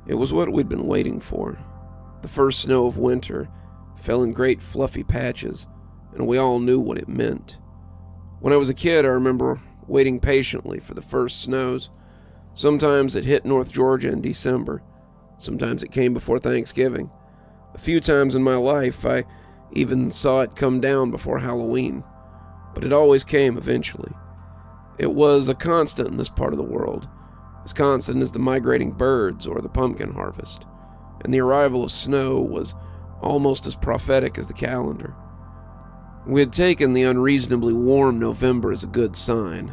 It was what we'd been waiting for. The first snow of winter fell in great fluffy patches, and we all knew what it meant. When I was a kid, I remember waiting patiently for the first snows. Sometimes it hit North Georgia in December. Sometimes it came before Thanksgiving. A few times in my life, I even saw it come down before Halloween. But it always came eventually. It was a constant in this part of the world, as constant as the migrating birds or the pumpkin harvest, and the arrival of snow was almost as prophetic as the calendar. We had taken the unreasonably warm November as a good sign,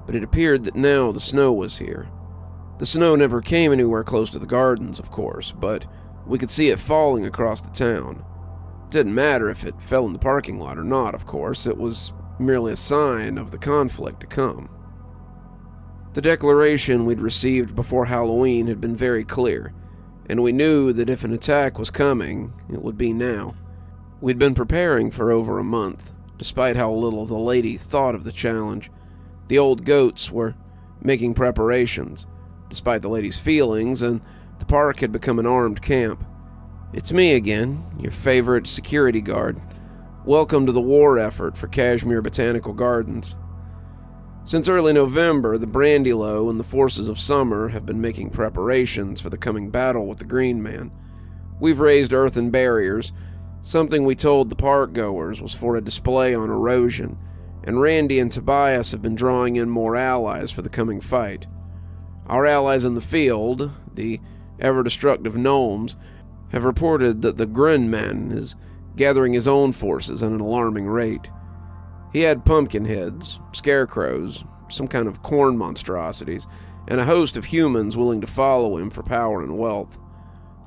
but it appeared that now the snow was here. The snow never came anywhere close to the gardens, of course, but we could see it falling across the town. It didn't matter if it fell in the parking lot or not, of course. It was merely a sign of the conflict to come. The declaration we'd received before Halloween had been very clear, and we knew that if an attack was coming, it would be now. We'd been preparing for over a month, despite how little the lady thought of the challenge. The old goats were making preparations, despite the lady's feelings, and the park had become an armed camp. It's me again, your favorite security guard. Welcome to the war effort for Kashmir Botanical Gardens. Since early November, the Brandylow and the forces of summer have been making preparations for the coming battle with the Green Man. We've raised earthen barriers, something we told the park goers was for a display on erosion, and Randy and Tobias have been drawing in more allies for the coming fight. Our allies in the field, the ever-destructive gnomes, have reported that the Green Man is gathering his own forces at an alarming rate. He had pumpkin heads, scarecrows, some kind of corn monstrosities, and a host of humans willing to follow him for power and wealth.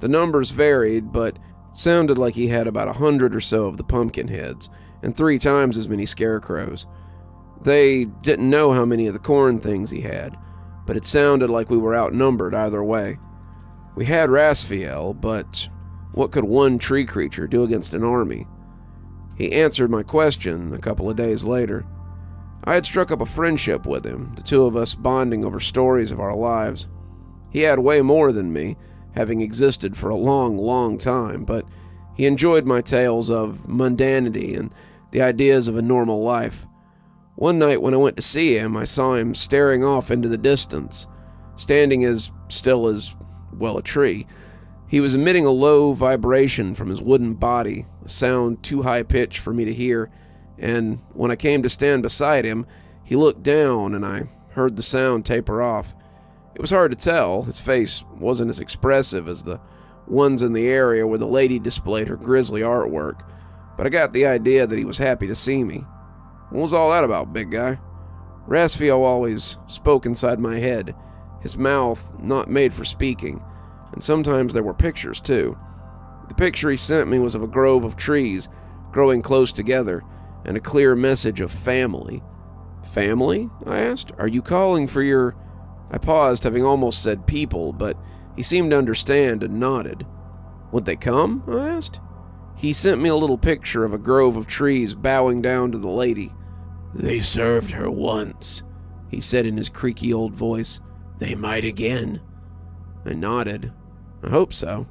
The numbers varied, but sounded like he had about 100 or so of the pumpkin heads, and 3 times as many scarecrows. They didn't know how many of the corn things he had, but it sounded like we were outnumbered either way. We had Rasfiel, but what could one tree creature do against an army? He answered my question a couple of days later. I had struck up a friendship with him, the two of us bonding over stories of our lives. He had way more than me, having existed for a long, long time, but he enjoyed my tales of mundanity and the ideas of a normal life. One night when I went to see him, I saw him staring off into the distance, standing as still as, well, a tree. He was emitting a low vibration from his wooden body, a sound too high-pitched for me to hear, and when I came to stand beside him, he looked down and I heard the sound taper off. It was hard to tell. His face wasn't as expressive as the ones in the area where the lady displayed her grisly artwork, but I got the idea that he was happy to see me. What was all that about, big guy? Rasfiel always spoke inside my head, his mouth not made for speaking, and sometimes there were pictures, too. The picture he sent me was of a grove of trees growing close together, and a clear message of family. Family? I asked. Are you calling for your... I paused, having almost said people, but he seemed to understand and nodded. Would they come? I asked. He sent me a little picture of a grove of trees bowing down to the lady. They served her once, he said in his creaky old voice. They might again. I nodded. I hope so.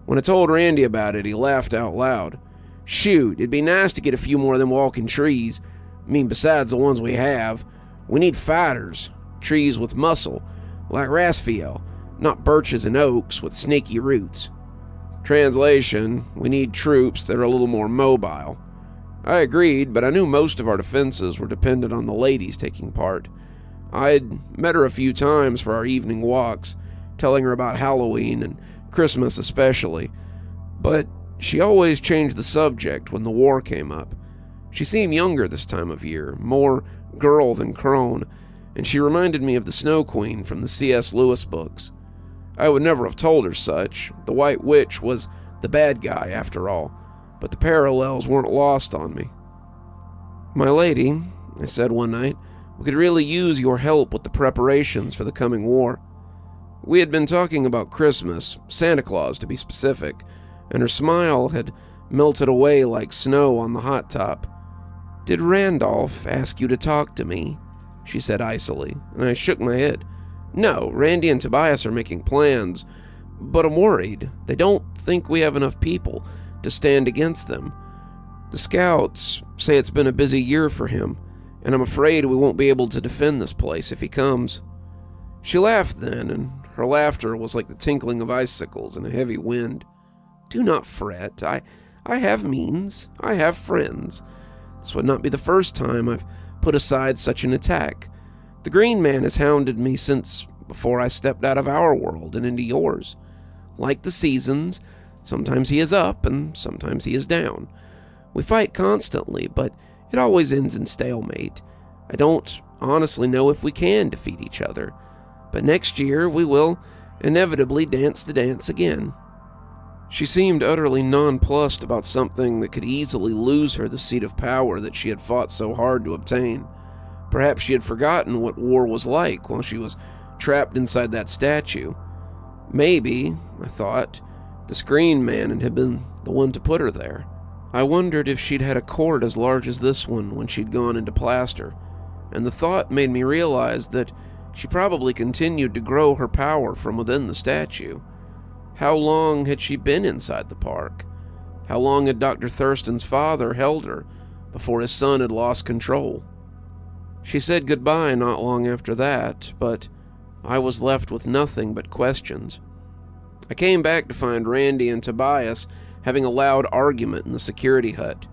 When I told Randy about it, he laughed out loud. Shoot, it'd be nice to get a few more of them walking trees. I mean, besides the ones we have. We need fighters. Trees with muscle, like Rasfiel, not birches and oaks with snaky roots. Translation, we need troops that are a little more mobile. I agreed, but I knew most of our defenses were dependent on the ladies taking part. I'd met her a few times for our evening walks, telling her about Halloween and Christmas especially, but she always changed the subject when the war came up. She seemed younger this time of year, more girl than crone, and she reminded me of the Snow Queen from the C.S. Lewis books. I would never have told her such. The White Witch was the bad guy, after all, but the parallels weren't lost on me. My lady, I said one night, we could really use your help with the preparations for the coming war. We had been talking about Christmas, Santa Claus to be specific, and her smile had melted away like snow on the hot top. Did Randolph ask you to talk to me? She said icily, and I shook my head. No, Randy and Tobias are making plans, But I'm worried. They don't think we have enough people to stand against them. The scouts say it's been a busy year for him, and I'm afraid we won't be able to defend this place if he comes." She laughed then, and her laughter was like the tinkling of icicles in a heavy wind. "Do not fret. I have means. I have friends. This would not be the first time I've put aside such an attack. The Green Man has hounded me since before I stepped out of our world and into yours. Like the seasons, sometimes he is up and sometimes he is down. We fight constantly, but it always ends in stalemate. I don't honestly know if we can defeat each other, but next year we will inevitably dance the dance again." She seemed utterly nonplussed about something that could easily lose her the seat of power that she had fought so hard to obtain. Perhaps she had forgotten what war was like while she was trapped inside that statue. Maybe, I thought, this Green Man had been the one to put her there. I wondered if she'd had a cord as large as this one when she'd gone into plaster, and the thought made me realize that she probably continued to grow her power from within the statue. How long had she been inside the park? How long had Dr. Thurston's father held her before his son had lost control? She said goodbye not long after that, but I was left with nothing but questions. I came back to find Randy and Tobias having a loud argument in the security hut.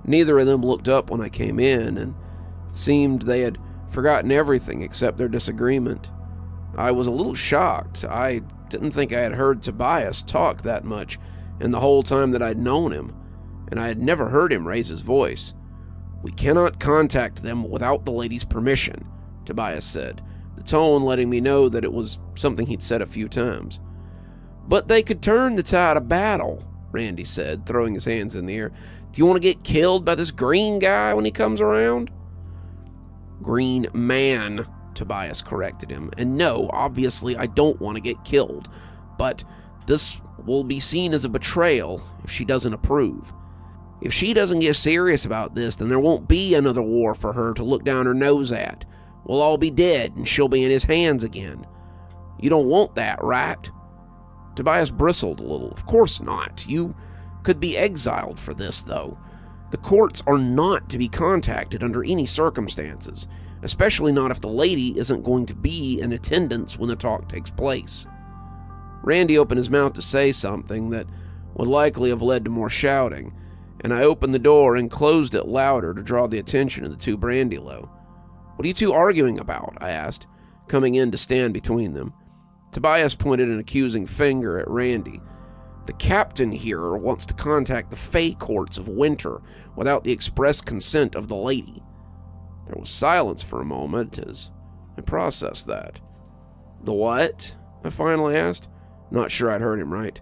Neither of them looked up when I came in, and it seemed they had forgotten everything except their disagreement. I was a little shocked. I didn't think I had heard Tobias talk that much in the whole time that I'd known him, and I had never heard him raise his voice. "We cannot contact them without the lady's permission," Tobias said, the tone letting me know that it was something he'd said a few times. "But they could turn the tide of battle," Randy said, throwing his hands in the air. "Do you want to get killed by this green guy when he comes around?" "Green Man," Tobias corrected him. "And no, obviously I don't want to get killed, but this will be seen as a betrayal if she doesn't approve. If she doesn't get serious about this, then there won't be another war for her to look down her nose at. We'll all be dead, and she'll be in his hands again. You don't want that, right?" Tobias bristled a little. "Of course not. You could be exiled for this, though. The courts are not to be contacted under any circumstances, especially not if the lady isn't going to be in attendance when the talk takes place." Randy opened his mouth to say something that would likely have led to more shouting, and I opened the door and closed it louder to draw the attention of the two Brandylow. "What are you two arguing about?" I asked, coming in to stand between them. Tobias pointed an accusing finger at Randy. "The captain here wants to contact the Fey courts of Winter without the express consent of the lady." There was silence for a moment as I processed that. "The what?" I finally asked, not sure I'd heard him right.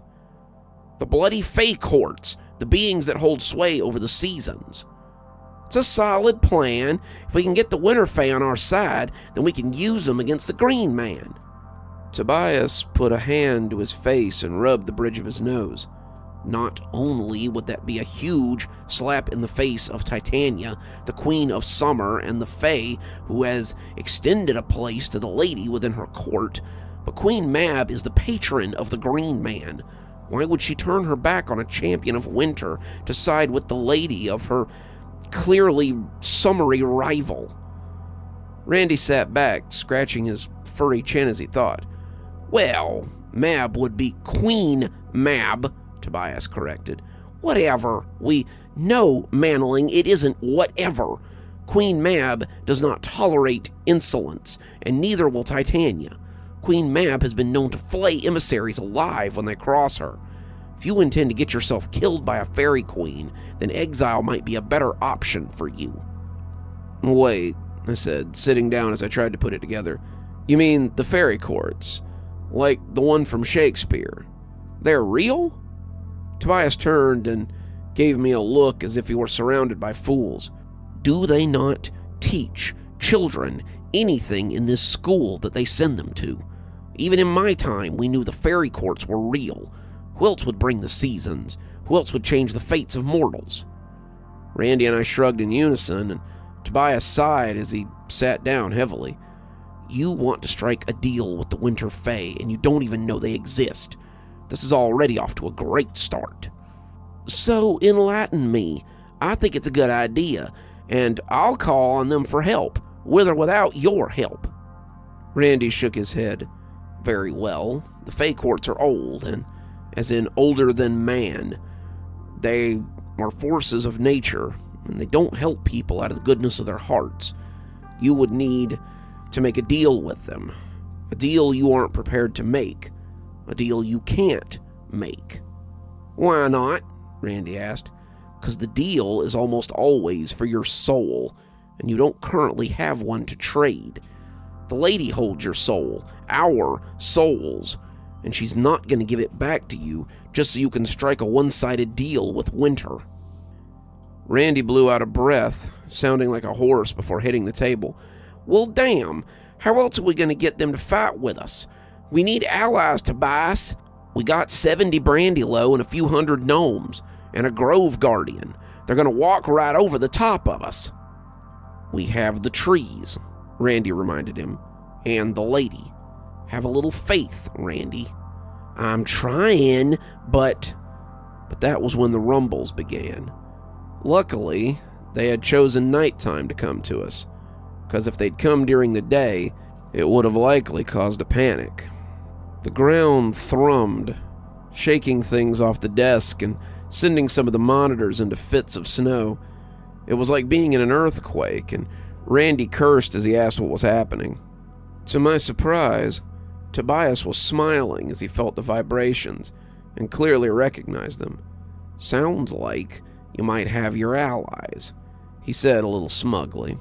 "The bloody Fey courts, the beings that hold sway over the seasons. It's a solid plan. If we can get the Winter Fey on our side, then we can use them against the Green Man." Tobias put a hand to his face and rubbed the bridge of his nose. "Not only would that be a huge slap in the face of Titania, the Queen of Summer, and the Fey, who has extended a place to the lady within her court, but Queen Mab is the patron of the Green Man. Why would she turn her back on a champion of winter to side with the lady of her clearly summery rival?" Randy sat back, scratching his furry chin as he thought. "Well, Mab would be Queen Mab," Tobias corrected. "Whatever. We know, Manling, it isn't whatever. Queen Mab does not tolerate insolence, and neither will Titania. Queen Mab has been known to flay emissaries alive when they cross her. If you intend to get yourself killed by a fairy queen, then exile might be a better option for you." "Wait," I said, sitting down as I tried to put it together. "You mean the fairy courts? Like the one from Shakespeare? They're real?" Tobias turned and gave me a look as if he were surrounded by fools. "Do they not teach children anything in this school that they send them to? Even in my time, we knew the fairy courts were real. Who else would bring the seasons? Who else would change the fates of mortals?" Randy and I shrugged in unison, and Tobias sighed as he sat down heavily. "You want to strike a deal with the Winter Fae, and you don't even know they exist. This is already off to a great start." "So enlighten me. I think it's a good idea, and I'll call on them for help, with or without your help." Randy shook his head. "Very well. The Fey Courts are old, and as in older than man. They are forces of nature, and they don't help people out of the goodness of their hearts. You would need to make a deal with them. A deal you aren't prepared to make. A deal you can't make." "Why not?" Randy asked. "Because the deal is almost always for your soul, and you don't currently have one to trade. The lady holds your soul, our souls, and she's not going to give it back to you just so you can strike a one-sided deal with Winter." Randy blew out a breath, sounding like a horse before hitting the table. "Well, damn, how else are we going to get them to fight with us? We need allies, Tobias. We got 70 Brandylow and a few hundred gnomes, and a Grove Guardian. They're going to walk right over the top of us." "We have the trees," Randy reminded him, "and the lady. Have a little faith, Randy." "I'm trying, but that was when the rumbles began. Luckily, they had chosen nighttime to come to us, because if they'd come during the day, it would have likely caused a panic." The ground thrummed, shaking things off the desk and sending some of the monitors into fits of snow. It was like being in an earthquake, and Randy cursed as he asked what was happening. To my surprise, Tobias was smiling as he felt the vibrations and clearly recognized them. "Sounds like you might have your allies," he said a little smugly.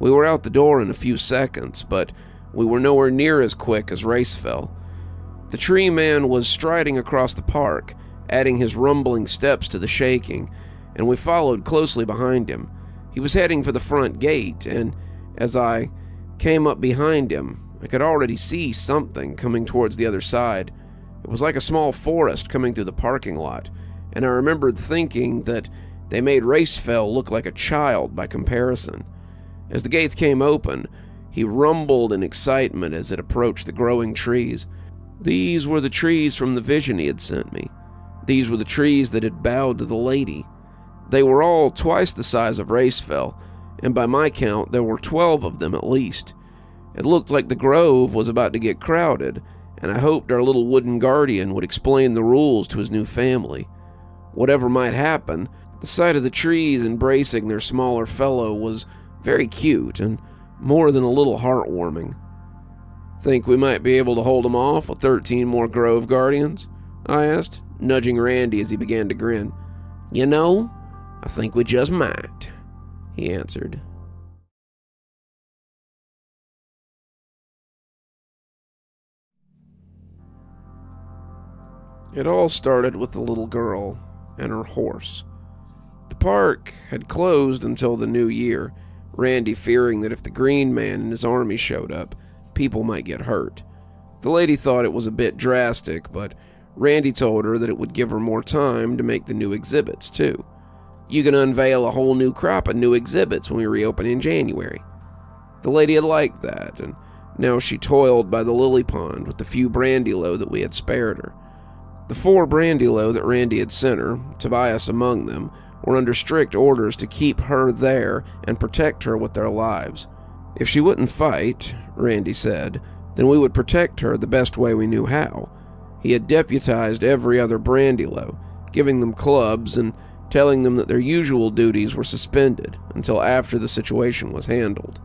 We were out the door in a few seconds, but we were nowhere near as quick as Racefell. The tree man was striding across the park, adding his rumbling steps to the shaking, and we followed closely behind him. He was heading for the front gate, and as I came up behind him, I could already see something coming towards the other side. It was like a small forest coming through the parking lot, and I remembered thinking that they made Racefell look like a child by comparison. As the gates came open, he rumbled in excitement as it approached the growing trees. These were the trees from the vision he had sent me. These were the trees that had bowed to the lady. They were all twice the size of Racefell, and by my count there were 12 of them at least. It looked like the grove was about to get crowded, and I hoped our little wooden guardian would explain the rules to his new family. Whatever might happen, the sight of the trees embracing their smaller fellow was very cute and more than a little heartwarming. "Think we might be able to hold them off with 13 more Grove Guardians?" I asked, nudging Randy as he began to grin. "You know, I think we just might," he answered. It all started with the little girl and her horse. The park had closed until the new year, Randy fearing that if the Green Man and his army showed up, people might get hurt. The lady thought it was a bit drastic, but Randy told her that it would give her more time to make the new exhibits, too. "You can unveil a whole new crop of new exhibits when we reopen in January." The lady had liked that, and now she toiled by the lily pond with the few Brandylow that we had spared her. The 4 Brandylow that Randy had sent her, Tobias among them, were under strict orders to keep her there and protect her with their lives. If she wouldn't fight, Randy said, then we would protect her the best way we knew how. He had deputized every other Brandylow, giving them clubs and telling them that their usual duties were suspended until after the situation was handled.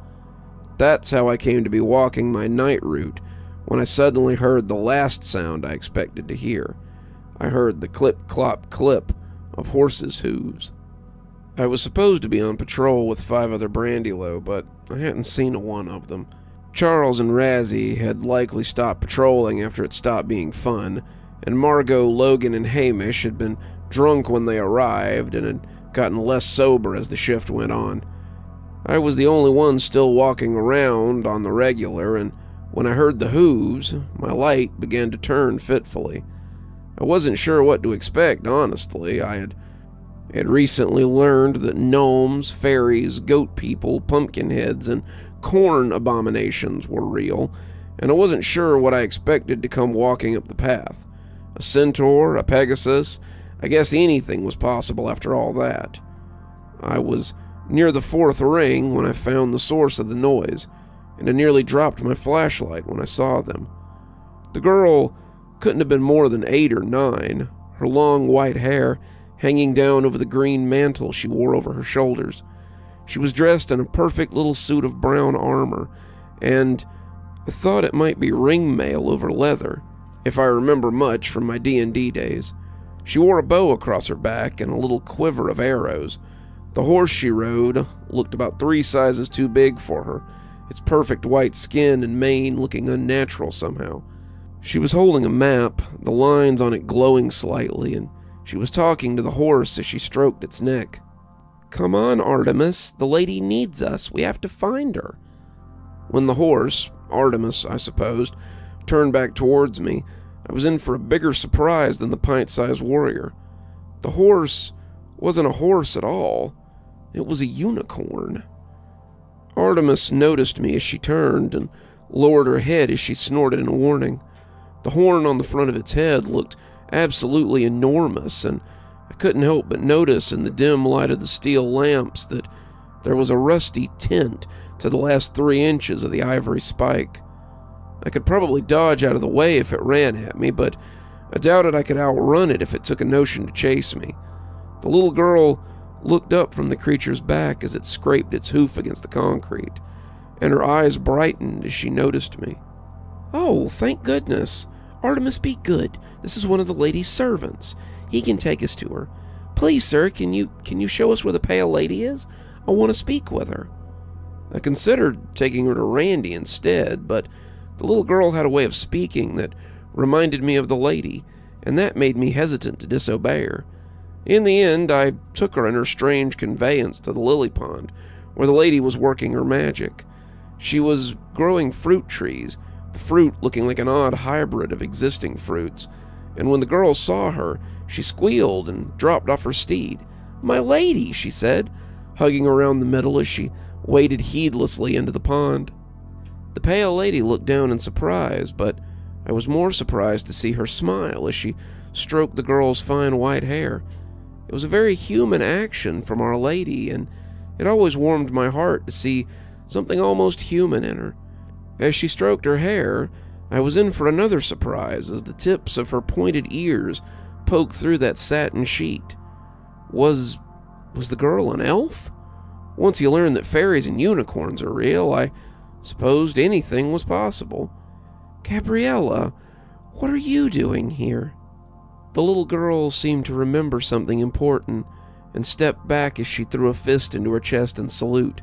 That's how I came to be walking my night route when I suddenly heard the last sound I expected to hear. I heard the clip-clop-clip of horses' hooves. I was supposed to be on patrol with 5 other Brandylow, but I hadn't seen a one of them. Charles and Razzie had likely stopped patrolling after it stopped being fun, and Margot, Logan, and Hamish had been drunk when they arrived and had gotten less sober as the shift went on. I was the only one still walking around on the regular, and when I heard the hooves, my light began to turn fitfully. I wasn't sure what to expect, honestly. I had recently learned that gnomes, fairies, goat people, pumpkinheads, and corn abominations were real, and I wasn't sure what I expected to come walking up the path. A centaur, a pegasus. I guess anything was possible after all that. I was near the fourth ring when I found the source of the noise, and I nearly dropped my flashlight when I saw them. The girl couldn't have been more than 8 or 9, her long white hair hanging down over the green mantle she wore over her shoulders. She was dressed in a perfect little suit of brown armor, and I thought it might be ringmail over leather, if I remember much from my D&D days. She wore a bow across her back and a little quiver of arrows. The horse she rode looked about 3 sizes too big for her, its perfect white skin and mane looking unnatural somehow. She was holding a map, the lines on it glowing slightly, and she was talking to the horse as she stroked its neck. "Come on, Artemis, the lady needs us. We have to find her." When the horse, Artemis I supposed, turned back towards me, I was in for a bigger surprise than the pint-sized warrior. The horse wasn't a horse at all. It was a unicorn. Artemis noticed me as she turned and lowered her head as she snorted in warning. The horn on the front of its head looked absolutely enormous, and I couldn't help but notice in the dim light of the steel lamps that there was a rusty tint to the last 3 inches of the ivory spike. I could probably dodge out of the way if it ran at me, but I doubted I could outrun it if it took a notion to chase me. The little girl looked up from the creature's back as it scraped its hoof against the concrete, and her eyes brightened as she noticed me. "Oh, thank goodness. Artemis, be good. This is one of the lady's servants. He can take us to her. Please, sir, can you show us where the pale lady is? I want to speak with her." I considered taking her to Randy instead, but the little girl had a way of speaking that reminded me of the lady, and that made me hesitant to disobey her. In the end, I took her in her strange conveyance to the lily pond, where the lady was working her magic. She was growing fruit trees, the fruit looking like an odd hybrid of existing fruits, and when the girl saw her, she squealed and dropped off her steed. "My lady," she said, hugging around the middle as she waded heedlessly into the pond. The pale lady looked down in surprise, but I was more surprised to see her smile as she stroked the girl's fine white hair. It was a very human action from Our Lady, and it always warmed my heart to see something almost human in her. As she stroked her hair, I was in for another surprise as the tips of her pointed ears poked through that satin sheet. Was the girl an elf? Once you learn that fairies and unicorns are real, I supposed anything was possible. "Gabriella, what are you doing here?" The little girl seemed to remember something important and stepped back as she threw a fist into her chest in salute.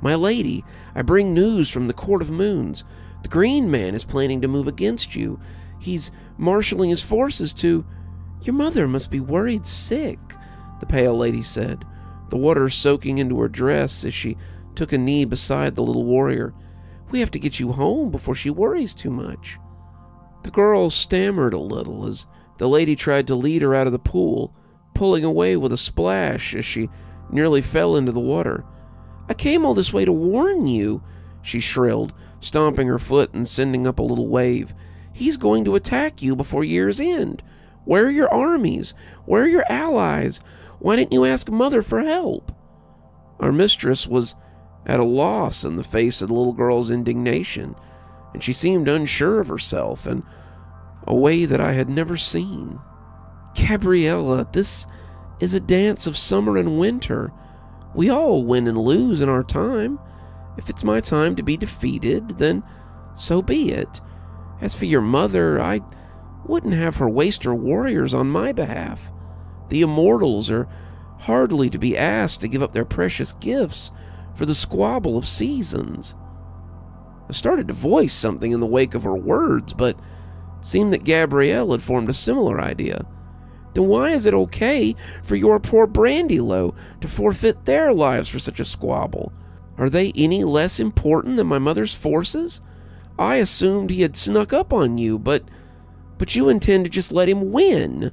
"My lady, I bring news from the Court of Moons. The Green Man is planning to move against you. He's marshaling his forces to—" "Your mother must be worried sick," the pale lady said, the water soaking into her dress as she took a knee beside the little warrior. "We have to get you home before she worries too much." The girl stammered a little as the lady tried to lead her out of the pool, pulling away with a splash as she nearly fell into the water. "I came all this way to warn you," she shrilled, stomping her foot and sending up a little wave. "He's going to attack you before year's end. Where are your armies? Where are your allies? Why didn't you ask Mother for help?" Our mistress was at a loss in the face of the little girl's indignation, and she seemed unsure of herself in a way that I had never seen. "Gabriella, this is a dance of summer and winter. We all win and lose in our time. If it's my time to be defeated, then so be it. As for your mother, I wouldn't have her waste her warriors on my behalf. The immortals are hardly to be asked to give up their precious gifts for the squabble of seasons." I started to voice something in the wake of her words, but it seemed that Gabrielle had formed a similar idea. "Then why is it okay for your poor Brandylow to forfeit their lives for such a squabble? Are they any less important than my mother's forces? I assumed he had snuck up on you, but you intend to just let him win."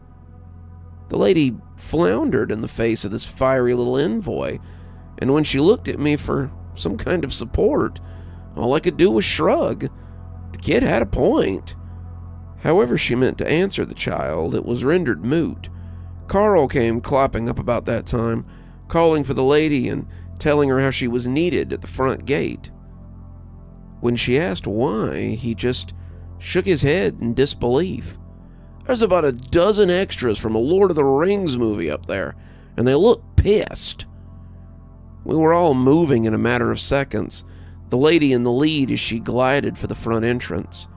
The lady floundered in the face of this fiery little envoy, and when she looked at me for some kind of support, all I could do was shrug. The kid had a point. However she meant to answer the child, it was rendered moot. Carl came clopping up about that time, calling for the lady and telling her how she was needed at the front gate. When she asked why, he just shook his head in disbelief. "There's about a dozen extras from a Lord of the Rings movie up there, and they look pissed." We were all moving in a matter of seconds, the lady in the lead as she glided for the front entrance.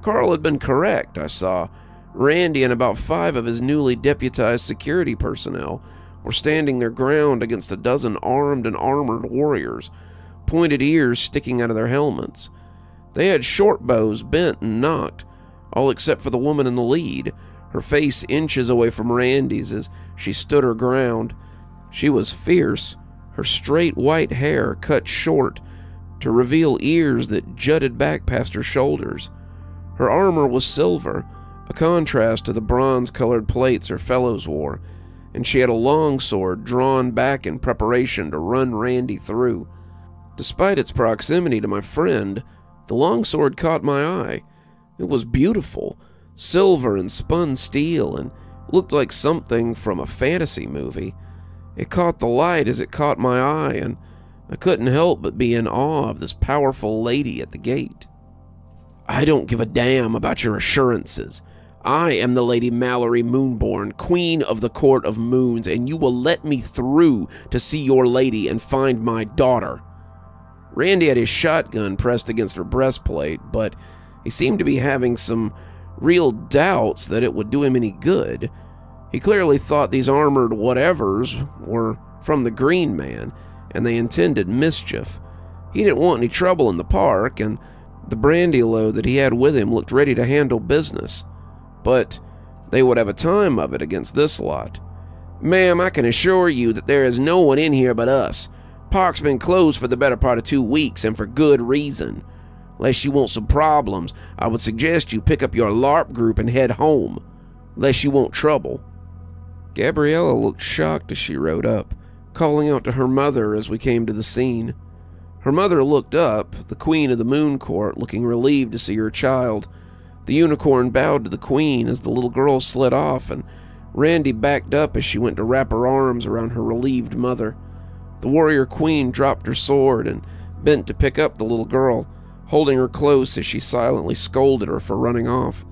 Carl had been correct, I saw. Randy and about 5 of his newly deputized security personnel were standing their ground against a dozen armed and armored warriors, pointed ears sticking out of their helmets. They had short bows bent and nocked, all except for the woman in the lead, her face inches away from Randy's as she stood her ground. She was fierce, her straight white hair cut short to reveal ears that jutted back past her shoulders. Her armor was silver, a contrast to the bronze-colored plates her fellows wore, and she had a long sword drawn back in preparation to run Randy through. Despite its proximity to my friend, the longsword caught my eye. It was beautiful, silver and spun steel, and looked like something from a fantasy movie. It caught the light as it caught my eye, and I couldn't help but be in awe of this powerful lady at the gate. "I don't give a damn about your assurances. I am the Lady Mallory Moonborn, Queen of the Court of Moons, and you will let me through to see your lady and find my daughter." Randy had his shotgun pressed against her breastplate, but he seemed to be having some real doubts that it would do him any good. He clearly thought these armored whatevers were from the Green Man, and they intended mischief. He didn't want any trouble in the park, and the brandy load that he had with him looked ready to handle business. But they would have a time of it against this lot. "Ma'am, I can assure you that there is no one in here but us. Park's been closed for the better part of 2 weeks, and for good reason. Unless you want some problems, I would suggest you pick up your LARP group and head home. Unless you want trouble." Gabriella looked shocked as she rode up, calling out to her mother as we came to the scene. Her mother looked up, the Queen of the Moon Court, looking relieved to see her child. The unicorn bowed to the Queen as the little girl slid off, and Randy backed up as she went to wrap her arms around her relieved mother. The warrior queen dropped her sword and bent to pick up the little girl, holding her close as she silently scolded her for running off.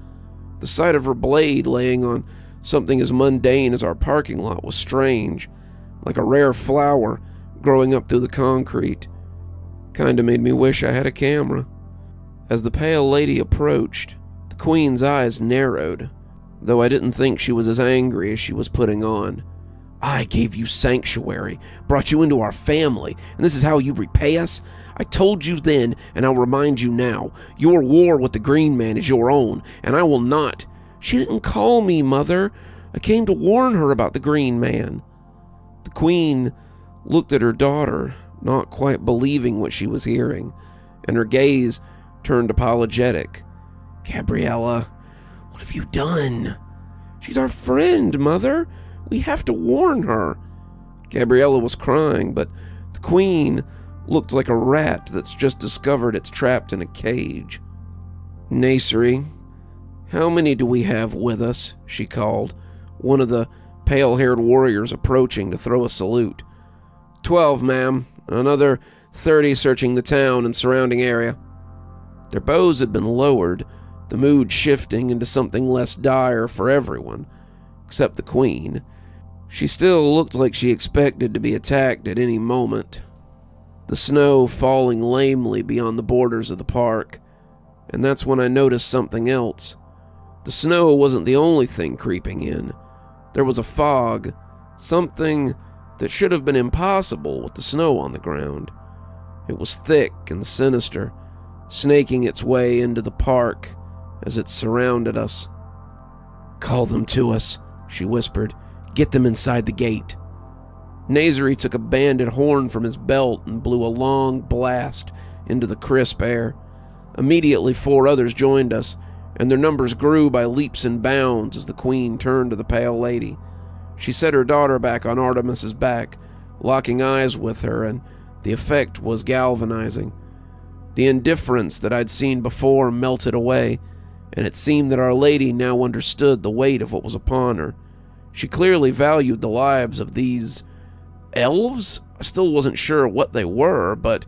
The sight of her blade laying on something as mundane as our parking lot was strange, like a rare flower growing up through the concrete. Kinda made me wish I had a camera. As the pale lady approached, the Queen's eyes narrowed, though I didn't think she was as angry as she was putting on. "I gave you sanctuary, brought you into our family, and this is how you repay us? I told you then, and I'll remind you now, your war with the Green Man is your own, and I will not—" "She didn't call me, Mother. I came to warn her about the Green Man." The Queen looked at her daughter, not quite believing what she was hearing, and her gaze turned apologetic. "Gabriella, what have you done?" "She's our friend, Mother. We have to warn her." Gabriella was crying, but the Queen looked like a rat that's just discovered it's trapped in a cage. "Nasri, how many do we have with us?" she called, one of the pale-haired warriors approaching to throw a salute. 12, ma'am. Another 30 searching the town and surrounding area." Their bows had been lowered, the mood shifting into something less dire for everyone, except the Queen. She still looked like she expected to be attacked at any moment. The snow falling lamely beyond the borders of the park, and that's when I noticed something else. The snow wasn't the only thing creeping in. There was a fog, something that should have been impossible with the snow on the ground. It was thick and sinister, snaking its way into the park as it surrounded us. "Call them to us," she whispered. "Get them inside the gate." Nasri took a banded horn from his belt and blew a long blast into the crisp air. Immediately 4 others joined us, and their numbers grew by leaps and bounds as the Queen turned to the pale lady. She set her daughter back on Artemis's back, locking eyes with her, and the effect was galvanizing. The indifference that I'd seen before melted away, and it seemed that Our Lady now understood the weight of what was upon her. She clearly valued the lives of these elves. I still wasn't sure what they were, but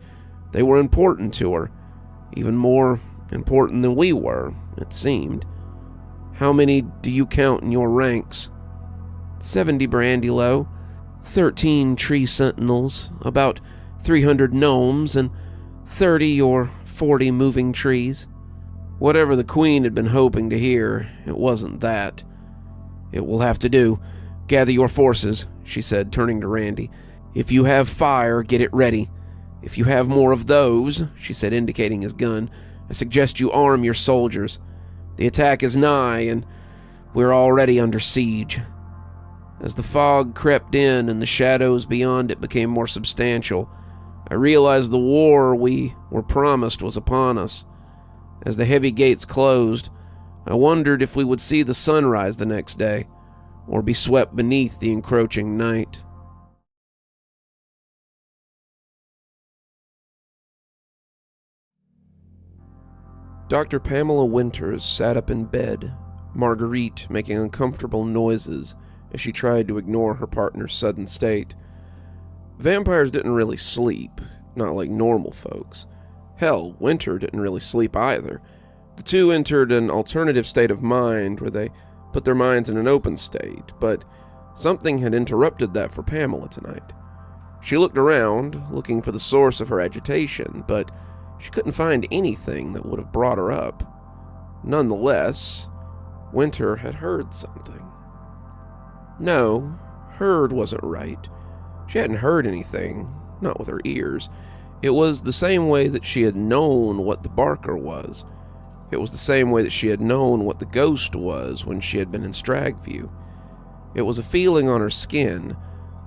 they were important to her. Even more important than we were, it seemed. How many do you count in your ranks? 70 Brandylow, 13 tree sentinels, about 300 gnomes, and 30 or 40 moving trees. Whatever the Queen had been hoping to hear, it wasn't that. It will have to do. Gather your forces, she said, turning to Randy. If you have fire, get it ready. If you have more of those, she said, indicating his gun, I suggest you arm your soldiers. The attack is nigh, and we're already under siege. As the fog crept in and the shadows beyond it became more substantial, I realized the war we were promised was upon us. As the heavy gates closed, I wondered if we would see the sunrise the next day, or be swept beneath the encroaching night. Dr. Pamela Winters sat up in bed, Marguerite making uncomfortable noises as she tried to ignore her partner's sudden state. Vampires didn't really sleep, not like normal folks. Hell, Winter didn't really sleep either. The two entered an alternative state of mind where they put their minds in an open state, but something had interrupted that for Pamela tonight. She looked around, looking for the source of her agitation, but she couldn't find anything that would have brought her up. Nonetheless, Winter had heard something. No, heard wasn't right. She hadn't heard anything, not with her ears. It was the same way that she had known what the Barker was. It was the same way that she had known what the ghost was when she had been in Stragview. It was a feeling on her skin,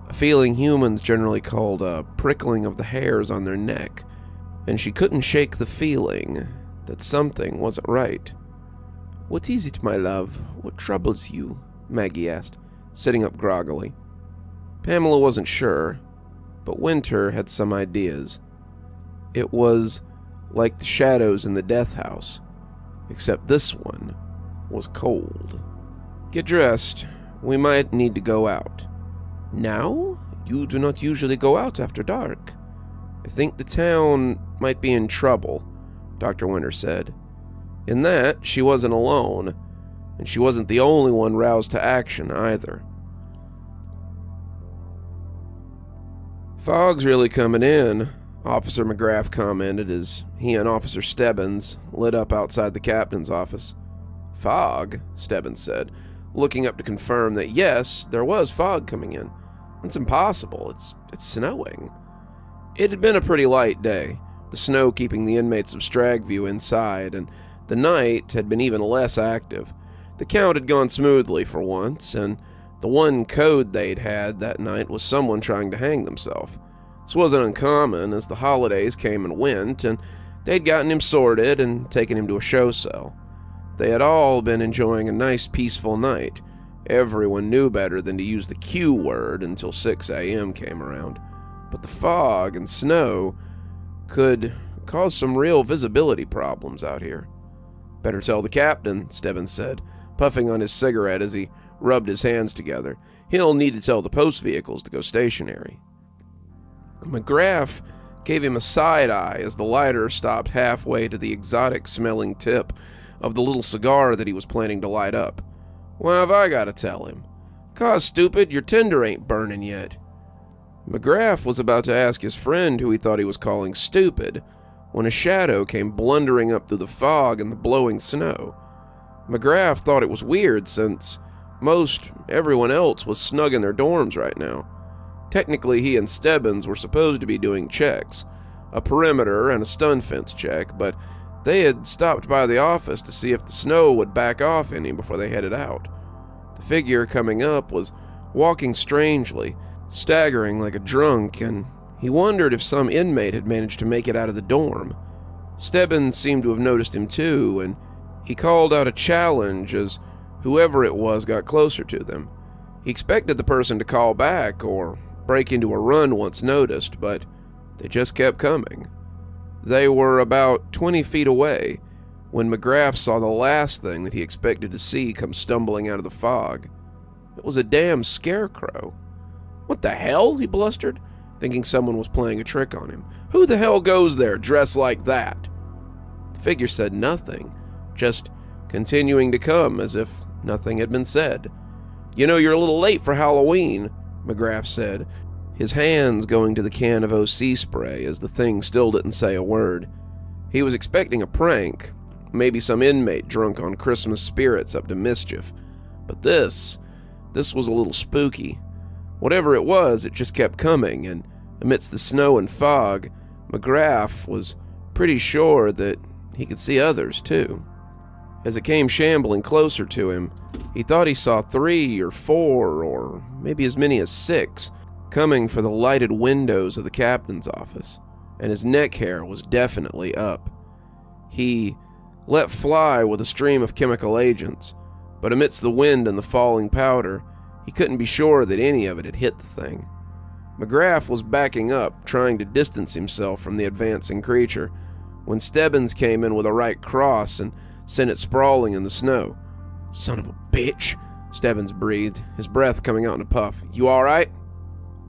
a feeling humans generally called a prickling of the hairs on their neck, and she couldn't shake the feeling that something wasn't right. "What is it, my love? What troubles you?" Maggie asked, sitting up groggily. Pamela wasn't sure, but Winter had some ideas. It was like the shadows in the death house, except this one was cold. "Get dressed. We might need to go out." "Now? You do not usually go out after dark." "I think the town might be in trouble," Dr. Winter said. In that, she wasn't alone, and she wasn't the only one roused to action either. "Fog's really coming in," Officer McGrath commented as he and Officer Stebbins lit up outside the captain's office. "Fog?" Stebbins said, looking up to confirm that yes, there was fog coming in. "It's impossible. It's snowing." It had been a pretty light day, the snow keeping the inmates of Stragview inside, and the night had been even less active. The count had gone smoothly for once, and the one code they'd had that night was someone trying to hang themselves. This wasn't uncommon, as the holidays came and went, and they'd gotten him sorted and taken him to a show cell. They had all been enjoying a nice, peaceful night. Everyone knew better than to use the Q word until 6 a.m. came around. But the fog and snow could cause some real visibility problems out here. "Better tell the captain," Stebbins said, puffing on his cigarette as he rubbed his hands together. "He'll need to tell the post vehicles to go stationary." McGrath gave him a side-eye as the lighter stopped halfway to the exotic-smelling tip of the little cigar that he was planning to light up. "Why have I got to tell him?" "'Cause, stupid, your tinder ain't burning yet." McGrath was about to ask his friend who he thought he was calling stupid when a shadow came blundering up through the fog and the blowing snow. McGrath thought it was weird since most everyone else was snug in their dorms right now. Technically, he and Stebbins were supposed to be doing checks, a perimeter and a stun fence check, but they had stopped by the office to see if the snow would back off any before they headed out. The figure coming up was walking strangely, staggering like a drunk, and he wondered if some inmate had managed to make it out of the dorm. Stebbins seemed to have noticed him too, and he called out a challenge as whoever it was got closer to them. He expected the person to call back or break into a run once noticed, but they just kept coming. They were about 20 feet away, when McGrath saw the last thing that he expected to see come stumbling out of the fog. It was a damn scarecrow. "What the hell?" he blustered, thinking someone was playing a trick on him. "Who the hell goes there dressed like that?" The figure said nothing, just continuing to come as if nothing had been said. "You know, you're a little late for Halloween," McGrath said, his hands going to the can of OC spray as the thing still didn't say a word. He was expecting a prank, maybe some inmate drunk on Christmas spirits up to mischief. But this was a little spooky. Whatever it was, it just kept coming, and amidst the snow and fog, McGrath was pretty sure that he could see others too. As it came shambling closer to him, he thought he saw 3 or 4 or maybe as many as 6 coming for the lighted windows of the captain's office, and his neck hair was definitely up. He let fly with a stream of chemical agents, but amidst the wind and the falling powder, he couldn't be sure that any of it had hit the thing. McGrath was backing up, trying to distance himself from the advancing creature, when Stebbins came in with a right cross and sent it sprawling in the snow. "Son of a bitch," Stebbins breathed, his breath coming out in a puff. "You all right?"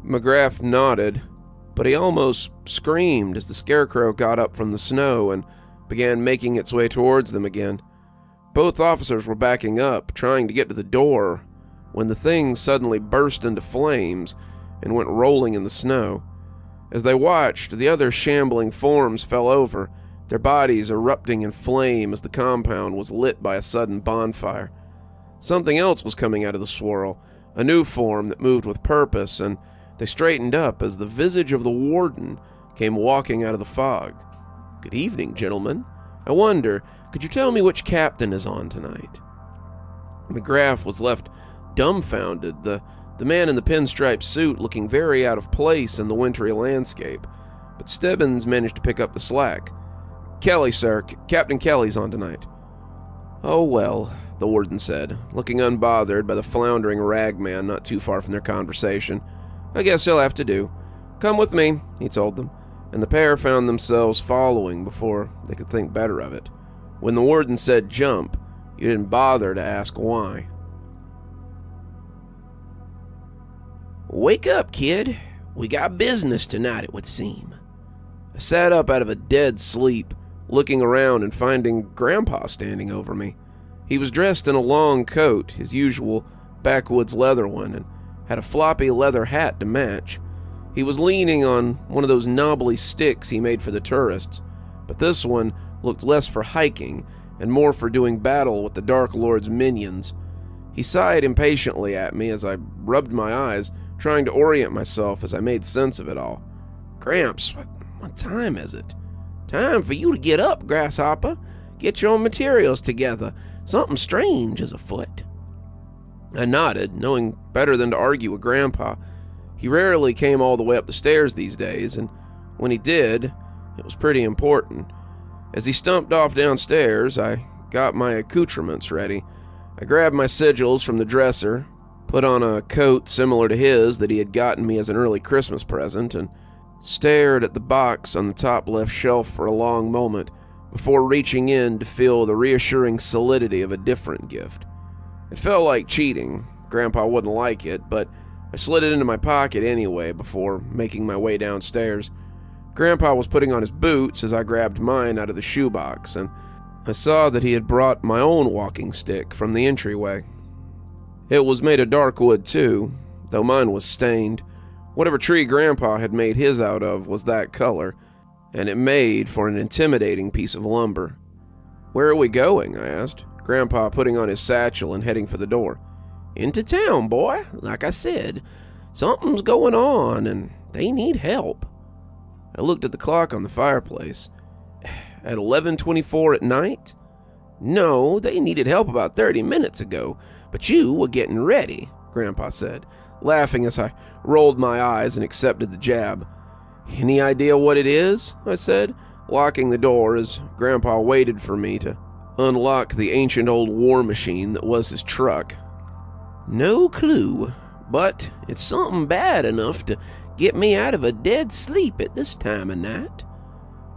McGrath nodded, but he almost screamed as the scarecrow got up from the snow and began making its way towards them again. Both officers were backing up, trying to get to the door, when the thing suddenly burst into flames and went rolling in the snow. As they watched, the other shambling forms fell over, their bodies erupting in flame as the compound was lit by a sudden bonfire. Something else was coming out of the swirl, a new form that moved with purpose, and they straightened up as the visage of the warden came walking out of the fog. "Good evening, gentlemen. I wonder, could you tell me which captain is on tonight?" McGrath was left dumbfounded, the man in the pinstripe suit looking very out of place in the wintry landscape, but Stebbins managed to pick up the slack. "Kelly, sir. Captain Kelly's on tonight." "Oh, well," the warden said, looking unbothered by the floundering ragman not too far from their conversation. "I guess he'll have to do. Come with me," he told them, and the pair found themselves following before they could think better of it. When the warden said jump, you didn't bother to ask why. "Wake up, kid. We got business tonight, it would seem." I sat up out of a dead sleep, looking around and finding Grandpa standing over me. He was dressed in a long coat, his usual backwoods leather one, and had a floppy leather hat to match. He was leaning on one of those knobbly sticks he made for the tourists, but this one looked less for hiking and more for doing battle with the Dark Lord's minions. He sighed impatiently at me as I rubbed my eyes, trying to orient myself as I made sense of it all. "Gramps, what time is it?" "Time for you to get up, Grasshopper. Get your materials together. Something strange is afoot." I nodded, knowing better than to argue with Grandpa. He rarely came all the way up the stairs these days, and when he did, it was pretty important. As he stumped off downstairs, I got my accoutrements ready. I grabbed my sigils from the dresser, put on a coat similar to his that he had gotten me as an early Christmas present, and stared at the box on the top left shelf for a long moment before reaching in to feel the reassuring solidity of a different gift. It felt like cheating. Grandpa wouldn't like it, but I slid it into my pocket anyway before making my way downstairs. Grandpa was putting on his boots as I grabbed mine out of the shoebox, and I saw that he had brought my own walking stick from the entryway. It was made of dark wood too, though mine was stained. Whatever tree Grandpa had made his out of was that color, and it made for an intimidating piece of lumber. "Where are we going?" I asked, Grandpa putting on his satchel and heading for the door. "Into town, boy. Like I said, something's going on, and they need help." I looked at the clock on the fireplace. At 11:24 at night? "No, they needed help about 30 minutes ago, but you were getting ready," Grandpa said, laughing as I rolled my eyes and accepted the jab. "Any idea what it is?" I said, locking the door as Grandpa waited for me to unlock the ancient old war machine that was his truck. "No clue, but it's something bad enough to get me out of a dead sleep at this time of night."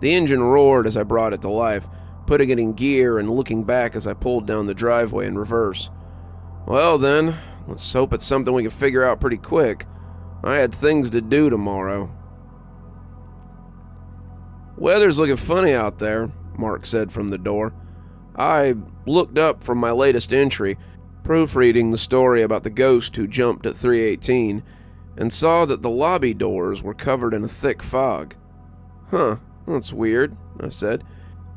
The engine roared as I brought it to life, putting it in gear and looking back as I pulled down the driveway in reverse. "Well then, let's hope it's something we can figure out pretty quick. I had things to do tomorrow." "Weather's looking funny out there," Mark said from the door. I looked up from my latest entry, proofreading the story about the ghost who jumped at 318, and saw that the lobby doors were covered in a thick fog. "Huh, that's weird," I said,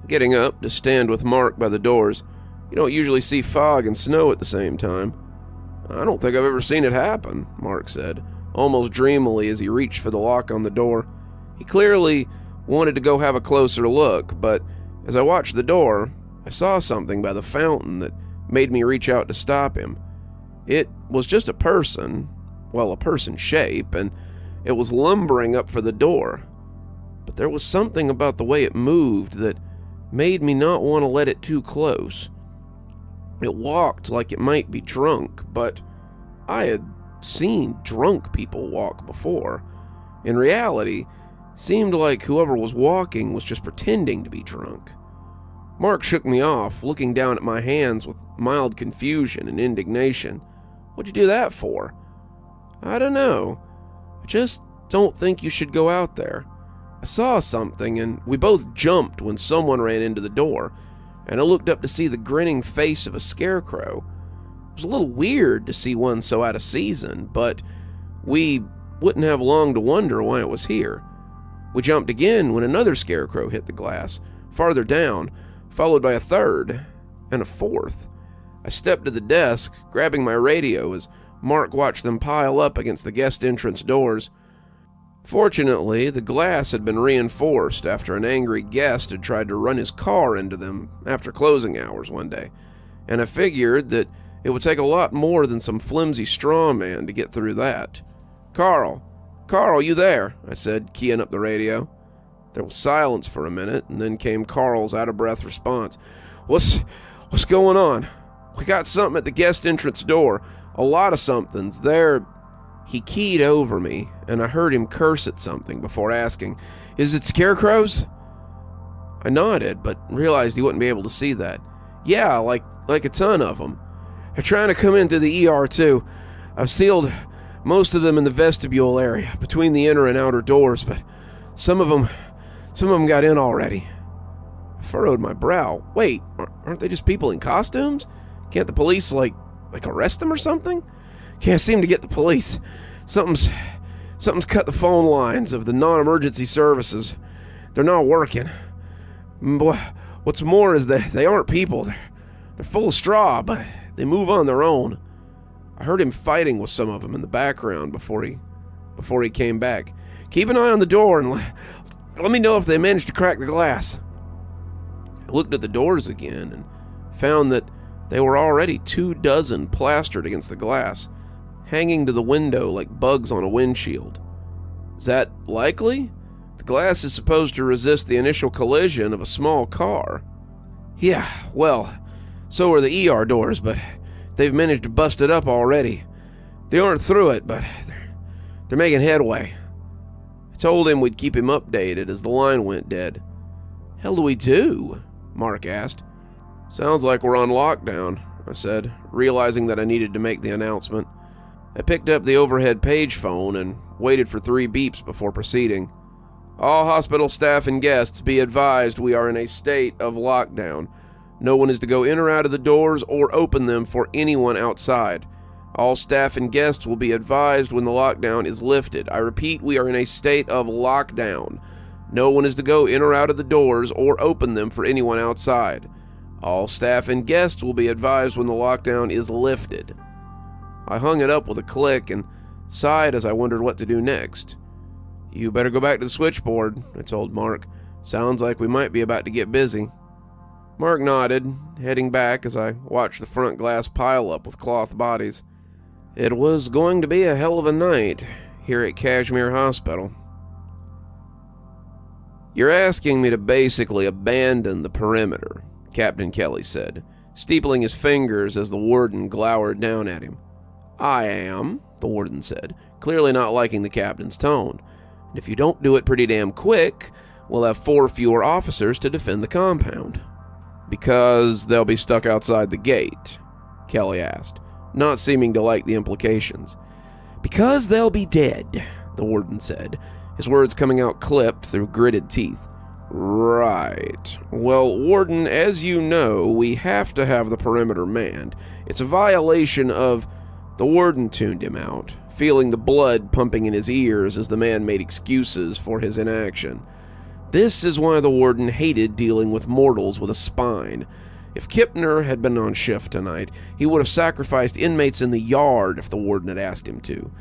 getting up to stand with Mark by the doors. "You don't usually see fog and snow at the same time." "I don't think I've ever seen it happen," Mark said, almost dreamily as he reached for the lock on the door. He clearly wanted to go have a closer look, but as I watched the door, I saw something by the fountain that made me reach out to stop him. It was just a person, well, a person shape, and it was lumbering up for the door. But there was something about the way it moved that made me not want to let it too close. It walked like it might be drunk, but I had seen drunk people walk before. In reality, it seemed like whoever was walking was just pretending to be drunk. Mark shook me off, looking down at my hands with mild confusion and indignation. "What'd you do that for?" "I don't know. I just don't think you should go out there. I saw something, and we both jumped when someone ran into the door, and I looked up to see the grinning face of a scarecrow. It was a little weird to see one so out of season, but we wouldn't have long to wonder why it was here. We jumped again when another scarecrow hit the glass, farther down, followed by a third, and a fourth. I stepped to the desk, grabbing my radio as Mark watched them pile up against the guest entrance doors. Fortunately, the glass had been reinforced after an angry guest had tried to run his car into them after closing hours one day, and I figured that it would take a lot more than some flimsy straw man to get through that. Carl, you there?" I said, keying up the radio. There was silence for a minute, and then came Carl's out-of-breath response. What's going on? We got something at the guest entrance door. A lot of somethings. He keyed over me, and I heard him curse at something before asking, "Is it scarecrows?" I nodded, but realized he wouldn't be able to see that. "Yeah, like a ton of them. They're trying to come into the ER, too. I've sealed most of them in the vestibule area, between the inner and outer doors, but some of them got in already." I furrowed my brow. "Wait, aren't they just people in costumes? Can't the police, like arrest them or something? Can't seem to get the police. Something's cut the phone lines of the non-emergency services. They're not working. What's more is that they aren't people. They're full of straw, but they move on their own." I heard him fighting with some of them in the background before he came back. "Keep an eye on the door and let me know if they manage to crack the glass." I looked at the doors again and found that they were already 24 plastered against the glass, hanging to the window like bugs on a windshield. Is that likely? The glass is supposed to resist the initial collision of a small car. "Yeah, well, so are the ER doors, but they've managed to bust it up already. They aren't through it, but they're making headway." I told him we'd keep him updated as the line went dead. "Hell do we do?" Mark asked. "Sounds like we're on lockdown," I said, realizing that I needed to make the announcement. I picked up the overhead page phone and waited for 3 beeps before proceeding. "All hospital staff and guests be advised we are in a state of lockdown. No one is to go in or out of the doors or open them for anyone outside. All staff and guests will be advised when the lockdown is lifted. I repeat, we are in a state of lockdown. No one is to go in or out of the doors or open them for anyone outside. All staff and guests will be advised when the lockdown is lifted." I hung it up with a click and sighed as I wondered what to do next. "You better go back to the switchboard," I told Mark. "Sounds like we might be about to get busy." Mark nodded, heading back as I watched the front glass pile up with cloth bodies. It was going to be a hell of a night here at Kashmir Hospital. "You're asking me to basically abandon the perimeter," Captain Kelly said, steepling his fingers as the warden glowered down at him. "I am," the warden said, clearly not liking the captain's tone. "And if you don't do it pretty damn quick, we'll have 4 fewer officers to defend the compound." Because they'll be stuck outside the gate, Kelly asked, not seeming to like the implications. Because they'll be dead, the warden said, his words coming out clipped through gritted teeth. Right. Well, Warden, as you know, we have to have the perimeter manned. It's a violation of... The warden tuned him out, feeling the blood pumping in his ears as the man made excuses for his inaction. This is why the warden hated dealing with mortals with a spine. If Kipner had been on shift tonight, he would have sacrificed inmates in the yard if the warden had asked him to.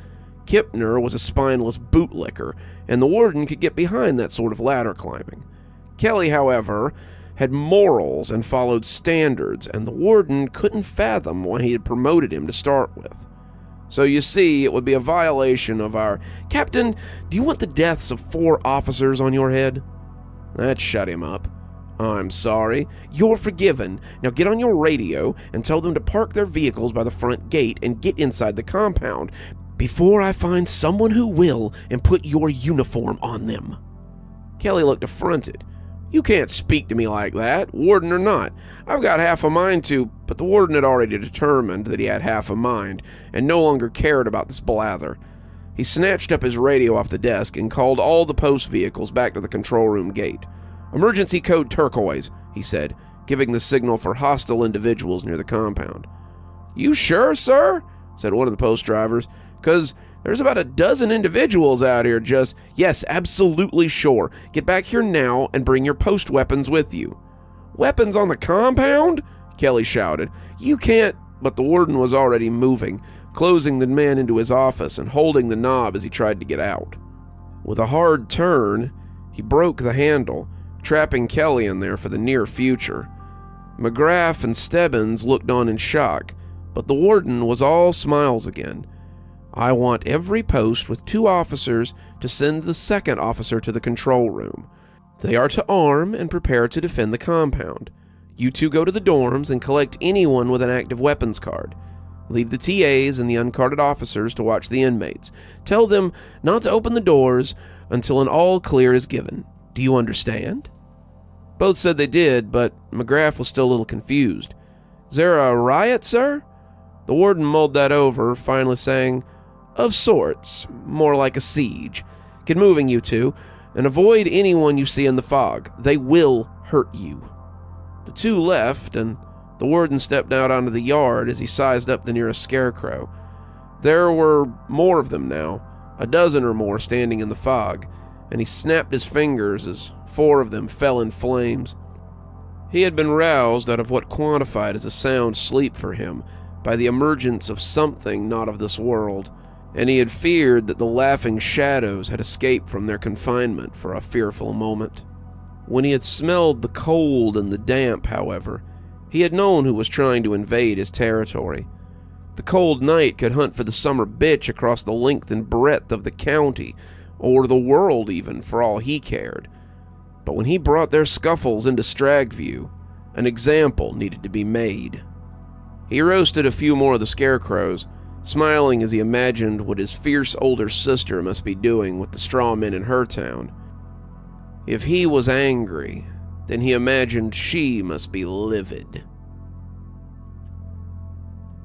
Kipner was a spineless bootlicker, and the warden could get behind that sort of ladder climbing. Kelly, however, had morals and followed standards, and the warden couldn't fathom why he had promoted him to start with. So you see, it would be a violation of our... Captain, do you want the deaths of 4 officers on your head? That shut him up. I'm sorry. You're forgiven. Now get on your radio and tell them to park their vehicles by the front gate and get inside the compound before I find someone who will and put your uniform on them. Kelly looked affronted. You can't speak to me like that, warden or not. I've got half a mind to, but the warden had already determined that he had half a mind and no longer cared about this blather. He snatched up his radio off the desk and called all the post vehicles back to the control room gate. Emergency code turquoise, he said, giving the signal for hostile individuals near the compound. You sure, sir? Said one of the post drivers. 'Cause there's about a dozen individuals out here just... Yes, absolutely sure. Get back here now and bring your post weapons with you. Weapons on the compound? Kelly shouted. You can't... But the warden was already moving, closing the man into his office and holding the knob as he tried to get out. With a hard turn, he broke the handle, trapping Kelly in there for the near future. McGrath and Stebbins looked on in shock, but the warden was all smiles again. I want every post with 2 officers to send the second officer to the control room. They are to arm and prepare to defend the compound. You 2 go to the dorms and collect anyone with an active weapons card. Leave the TAs and the uncarded officers to watch the inmates. Tell them not to open the doors until an all clear is given. Do you understand? Both said they did, but McGrath was still a little confused. Is there a riot, sir? The warden mulled that over, finally saying, Of sorts, more like a siege. Get moving, you 2, and avoid anyone you see in the fog. They will hurt you. The 2 left, and the warden stepped out onto the yard as he sized up the nearest scarecrow. There were more of them now, a dozen or more standing in the fog, and he snapped his fingers as 4 of them fell in flames. He had been roused out of what quantified as a sound sleep for him by the emergence of something not of this world, and he had feared that the laughing shadows had escaped from their confinement for a fearful moment. When he had smelled the cold and the damp, however, he had known who was trying to invade his territory. The cold night could hunt for the summer bitch across the length and breadth of the county, or the world even, for all he cared. But when he brought their scuffles into Stragview, an example needed to be made. He roasted a few more of the scarecrows, smiling as he imagined what his fierce older sister must be doing with the straw men in her town. If he was angry, then he imagined she must be livid.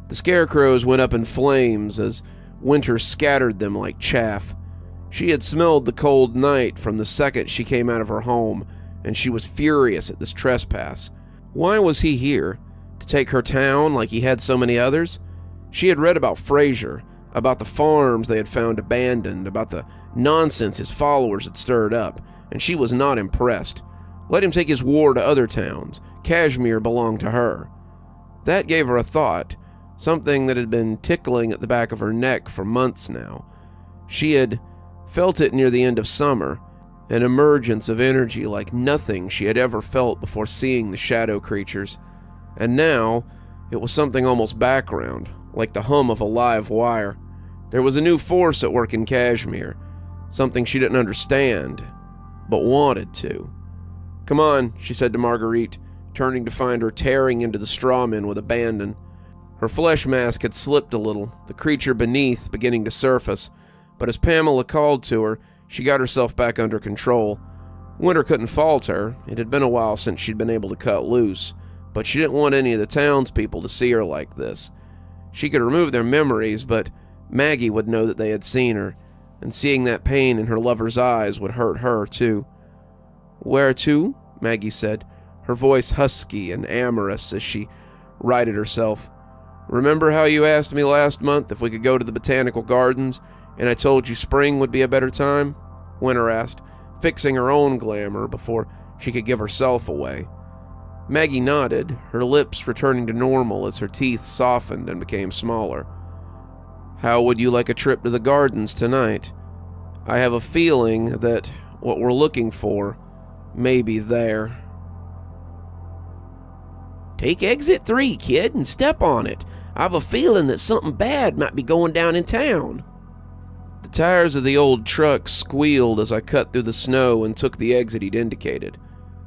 The scarecrows went up in flames as winter scattered them like chaff. She had smelled the cold night from the second she came out of her home, and she was furious at this trespass. Why was he here? To take her town like he had so many others? She had read about Fraser, about the farms they had found abandoned, about the nonsense his followers had stirred up, and she was not impressed. Let him take his war to other towns. Kashmir belonged to her. That gave her a thought, something that had been tickling at the back of her neck for months now. She had felt it near the end of summer, an emergence of energy like nothing she had ever felt before seeing the shadow creatures. And now, it was something almost background, like the hum of a live wire. There was a new force at work in Kashmir, something she didn't understand, but wanted to. Come on, she said to Marguerite, turning to find her tearing into the strawmen with abandon. Her flesh mask had slipped a little, the creature beneath beginning to surface, but as Pamela called to her, she got herself back under control. Winter couldn't fault her. It had been a while since she'd been able to cut loose. but she didn't want any of the townspeople to see her like this. She could remove their memories, but Maggie would know that they had seen her, and seeing that pain in her lover's eyes would hurt her too. "Where to?" Maggie said, her voice husky and amorous as she righted herself. "Remember how you asked me last month if we could go to the botanical gardens, and I told you spring would be a better time?" Winter asked, fixing her own glamour before she could give herself away. Maggie nodded, her lips returning to normal as her teeth softened and became smaller. "How would you like a trip to the gardens tonight? I have a feeling that what we're looking for may be there." "Take exit 3, kid, and step on it. I've a feeling that something bad might be going down in town." The tires of the old truck squealed as I cut through the snow and took the exit he'd indicated.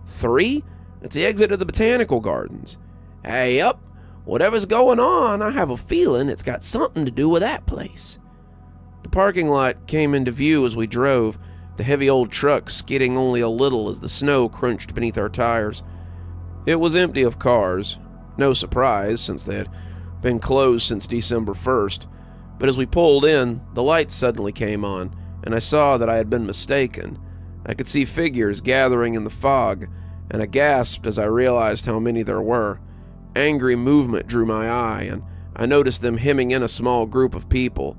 3? It's the exit of the botanical gardens. Hey up, whatever's going on, I have a feeling it's got something to do with that place. The parking lot came into view as we drove, the heavy old truck skidding only a little as the snow crunched beneath our tires. It was empty of cars, no surprise since they had been closed since December 1st, but as we pulled in, the lights suddenly came on, and I saw that I had been mistaken. I could see figures gathering in the fog, and I gasped as I realized how many there were. Angry movement drew my eye, and I noticed them hemming in a small group of people.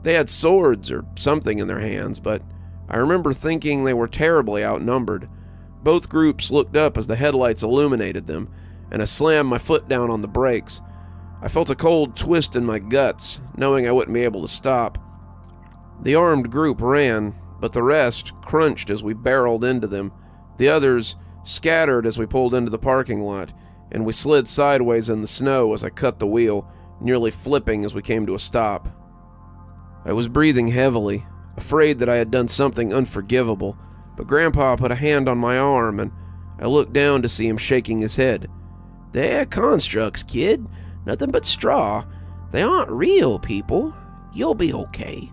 They had swords or something in their hands, but I remember thinking they were terribly outnumbered. Both groups looked up as the headlights illuminated them, and I slammed my foot down on the brakes. I felt a cold twist in my guts, knowing I wouldn't be able to stop. The armed group ran, but the rest crunched as we barreled into them. The others scattered as we pulled into the parking lot, and we slid sideways in the snow as I cut the wheel, nearly flipping as we came to a stop. I was breathing heavily, afraid that I had done something unforgivable, but Grandpa put a hand on my arm, and I looked down to see him shaking his head. "They're constructs, kid. Nothing but straw. They aren't real people. You'll be okay."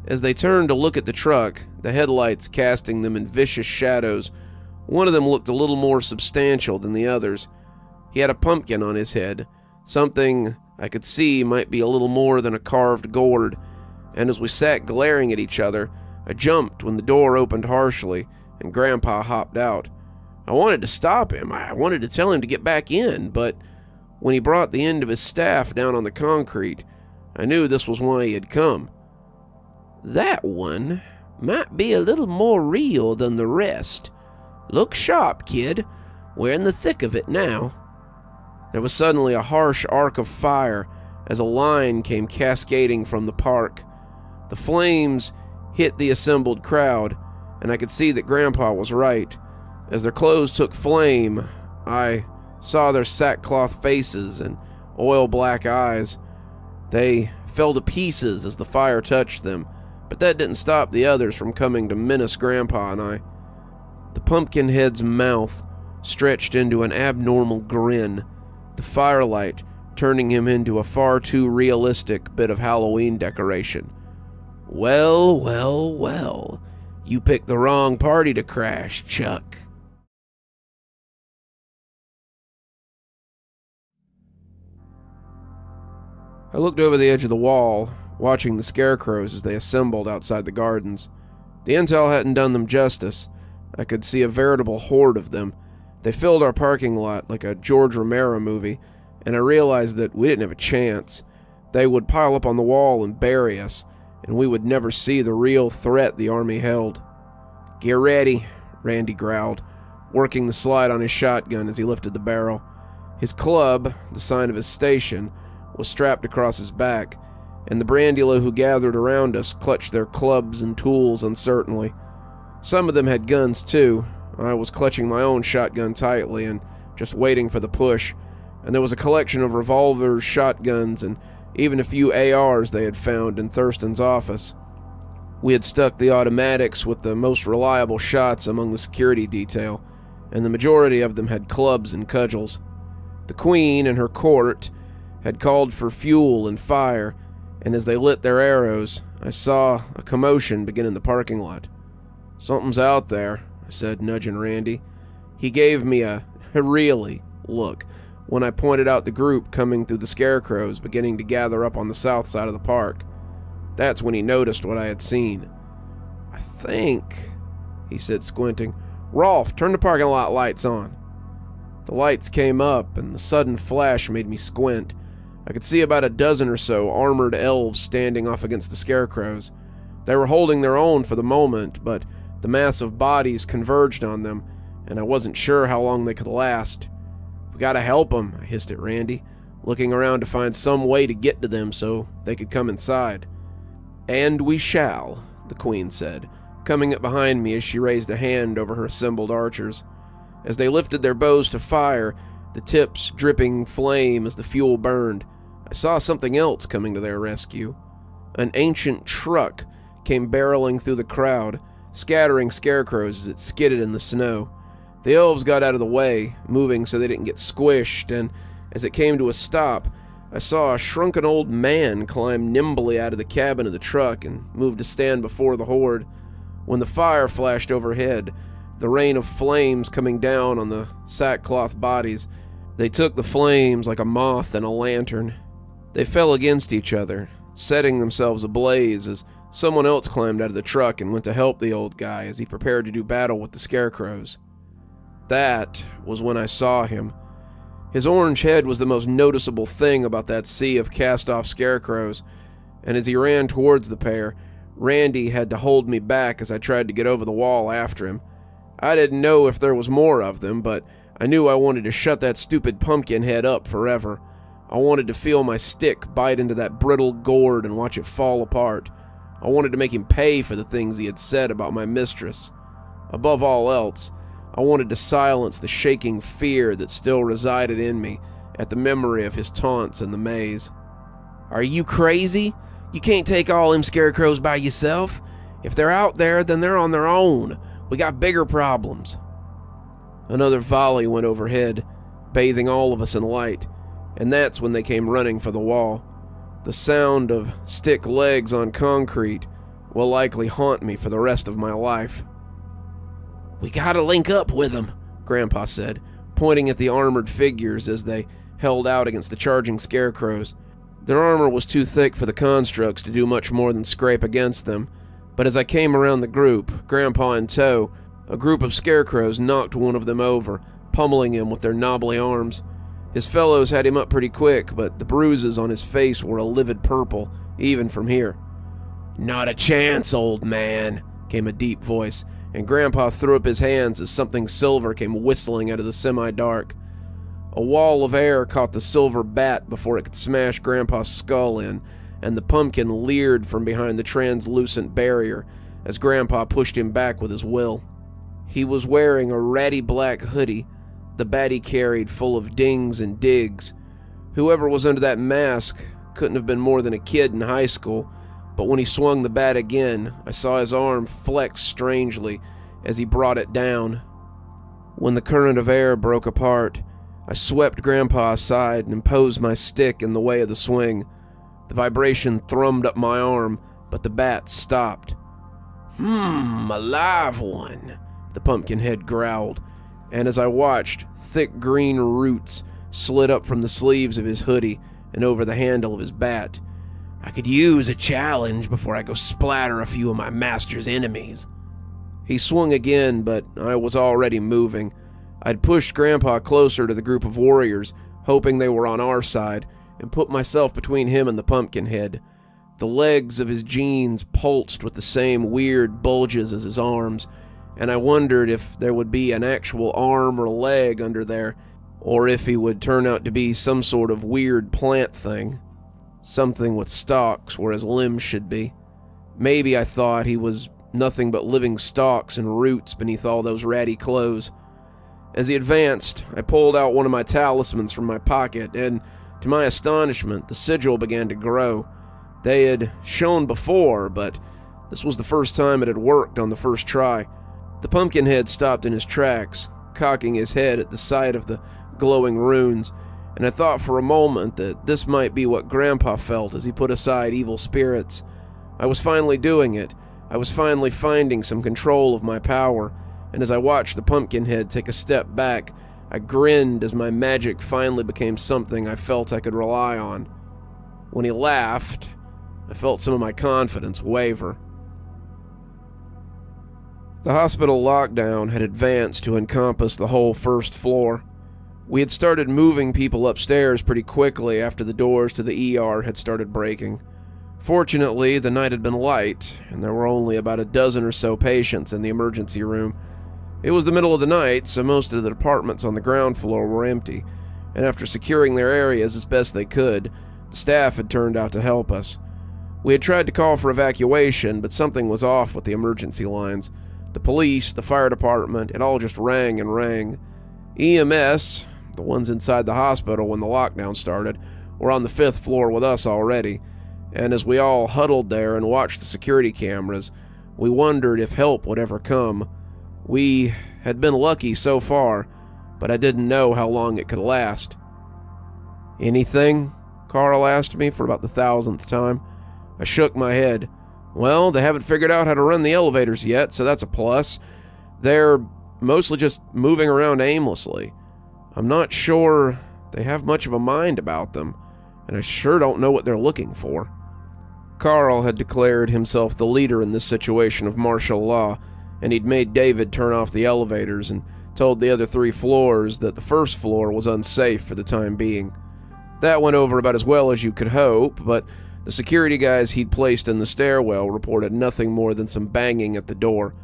As they turned to look at the truck, the headlights casting them in vicious shadows, one of them looked a little more substantial than the others. He had a pumpkin on his head, something I could see might be a little more than a carved gourd, and as we sat glaring at each other, I jumped when the door opened harshly, and Grandpa hopped out. I wanted to stop him. I wanted to tell him to get back in, but when he brought the end of his staff down on the concrete, I knew this was why he had come. "That one might be a little more real than the rest. Look sharp, kid. We're in the thick of it now." There was suddenly a harsh arc of fire as a line came cascading from the park. The flames hit the assembled crowd, and I could see that Grandpa was right. As their clothes took flame, I saw their sackcloth faces and oil-black eyes. They fell to pieces as the fire touched them, but that didn't stop the others from coming to menace Grandpa and I. The Pumpkinhead's mouth stretched into an abnormal grin, the firelight turning him into a far too realistic bit of Halloween decoration. "Well, well, well. You picked the wrong party to crash, Chuck." I looked over the edge of the wall, watching the scarecrows as they assembled outside the gardens. The intel hadn't done them justice. I could see a veritable horde of them. They filled our parking lot like a George Romero movie, and I realized that we didn't have a chance. They would pile up on the wall and bury us, and we would never see the real threat the army held. "Get ready," Randy growled, working the slide on his shotgun as he lifted the barrel. His club, the sign of his station, was strapped across his back, and the Brandulo who gathered around us clutched their clubs and tools uncertainly. Some of them had guns too. I was clutching my own shotgun tightly and just waiting for the push, and there was a collection of revolvers, shotguns, and even a few ARs they had found in Thurston's office. We had stuck the automatics with the most reliable shots among the security detail, and the majority of them had clubs and cudgels. The Queen and her court had called for fuel and fire, and as they lit their arrows, I saw a commotion begin in the parking lot. "Something's out there," I said, nudging Randy. He gave me a really look when I pointed out the group coming through the scarecrows beginning to gather up on the south side of the park. That's when he noticed what I had seen. "I think," he said, squinting. "Rolf, turn the parking lot lights on." The lights came up, and the sudden flash made me squint. I could see about a dozen or so armored elves standing off against the scarecrows. They were holding their own for the moment, but the mass of bodies converged on them, and I wasn't sure how long they could last. "We gotta help them," I hissed at Randy, looking around to find some way to get to them so they could come inside. "And we shall," the Queen said, coming up behind me as she raised a hand over her assembled archers. As they lifted their bows to fire, the tips dripping flame as the fuel burned, I saw something else coming to their rescue. An ancient truck came barreling through the crowd, scattering scarecrows as it skidded in the snow. The elves got out of the way, moving so they didn't get squished, and as it came to a stop, I saw a shrunken old man climb nimbly out of the cabin of the truck and move to stand before the horde. When the fire flashed overhead, the rain of flames coming down on the sackcloth bodies, they took the flames like a moth in a lantern. They fell against each other, setting themselves ablaze as someone else climbed out of the truck and went to help the old guy as he prepared to do battle with the scarecrows. That was when I saw him. His orange head was the most noticeable thing about that sea of cast-off scarecrows, and as he ran towards the pair, Randy had to hold me back as I tried to get over the wall after him. I didn't know if there was more of them, but I knew I wanted to shut that stupid pumpkin head up forever. I wanted to feel my stick bite into that brittle gourd and watch it fall apart. I wanted to make him pay for the things he had said about my mistress. Above all else, I wanted to silence the shaking fear that still resided in me at the memory of his taunts in the maze. "Are you crazy? You can't take all them scarecrows by yourself. If they're out there, then they're on their own. We got bigger problems." Another volley went overhead, bathing all of us in light, and that's when they came running for the wall. The sound of stick legs on concrete will likely haunt me for the rest of my life. "We gotta link up with them," Grandpa said, pointing at the armored figures as they held out against the charging scarecrows. Their armor was too thick for the constructs to do much more than scrape against them, but as I came around the group, Grandpa in tow, a group of scarecrows knocked one of them over, pummeling him with their knobbly arms. His fellows had him up pretty quick, but the bruises on his face were a livid purple, even from here. "Not a chance, old man," came a deep voice, and Grandpa threw up his hands as something silver came whistling out of the semi-dark. A wall of air caught the silver bat before it could smash Grandpa's skull in, and the pumpkin leered from behind the translucent barrier as Grandpa pushed him back with his will. He was wearing a ratty black hoodie, the bat he carried full of dings and digs. Whoever was under that mask couldn't have been more than a kid in high school, but when he swung the bat again, I saw his arm flex strangely as he brought it down. When the current of air broke apart, I swept Grandpa aside and imposed my stick in the way of the swing. The vibration thrummed up my arm, but the bat stopped. A live one," the pumpkinhead growled, and as I watched, thick green roots slid up from the sleeves of his hoodie and over the handle of his bat. "I could use a challenge before I go splatter a few of my master's enemies." He swung again, but I was already moving. I'd pushed Grandpa closer to the group of warriors, hoping they were on our side, and put myself between him and the pumpkinhead. The legs of his jeans pulsed with the same weird bulges as his arms, and I wondered if there would be an actual arm or leg under there, or if he would turn out to be some sort of weird plant thing. Something with stalks where his limbs should be. Maybe I thought he was nothing but living stalks and roots beneath all those ratty clothes. As he advanced, I pulled out one of my talismans from my pocket, and to my astonishment, the sigil began to grow. They had shown before, but this was the first time it had worked on the first try. The pumpkinhead stopped in his tracks, cocking his head at the sight of the glowing runes, and I thought for a moment that this might be what Grandpa felt as he put aside evil spirits. I was finally doing it. I was finally finding some control of my power, and as I watched the pumpkinhead take a step back, I grinned as my magic finally became something I felt I could rely on. When he laughed, I felt some of my confidence waver. The hospital lockdown had advanced to encompass the whole first floor. We had started moving people upstairs pretty quickly after the doors to the ER had started breaking. Fortunately, the night had been light, and there were only about a dozen or so patients in the emergency room. It was the middle of the night, so most of the departments on the ground floor were empty, and after securing their areas as best they could, the staff had turned out to help us. We had tried to call for evacuation, but something was off with the emergency lines. The police, the fire department, it all just rang and rang. EMS, the ones inside the hospital when the lockdown started, were on the 5th floor with us already, and as we all huddled there and watched the security cameras, we wondered if help would ever come. We had been lucky so far, but I didn't know how long it could last. "Anything?" Carl asked me for about the 1000th time. I shook my head. "Well, they haven't figured out how to run the elevators yet, so that's a plus. They're mostly just moving around aimlessly. I'm not sure they have much of a mind about them, and I sure don't know what they're looking for." Carl had declared himself the leader in this situation of martial law, and he'd made David turn off the elevators and told the other 3 floors that the 1st floor was unsafe for the time being. That went over about as well as you could hope, but the security guys he'd placed in the stairwell reported nothing more than some banging at the door.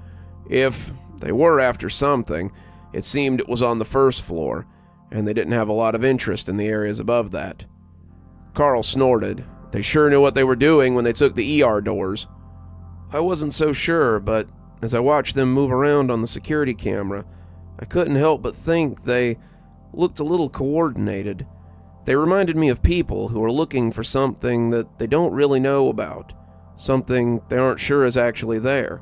If they were after something, it seemed it was on the 1st floor, and they didn't have a lot of interest in the areas above that. Carl snorted. They sure knew what they were doing when they took the ER doors. I wasn't so sure, but as I watched them move around on the security camera, I couldn't help but think they looked a little coordinated. They reminded me of people who are looking for something that they don't really know about, something they aren't sure is actually there.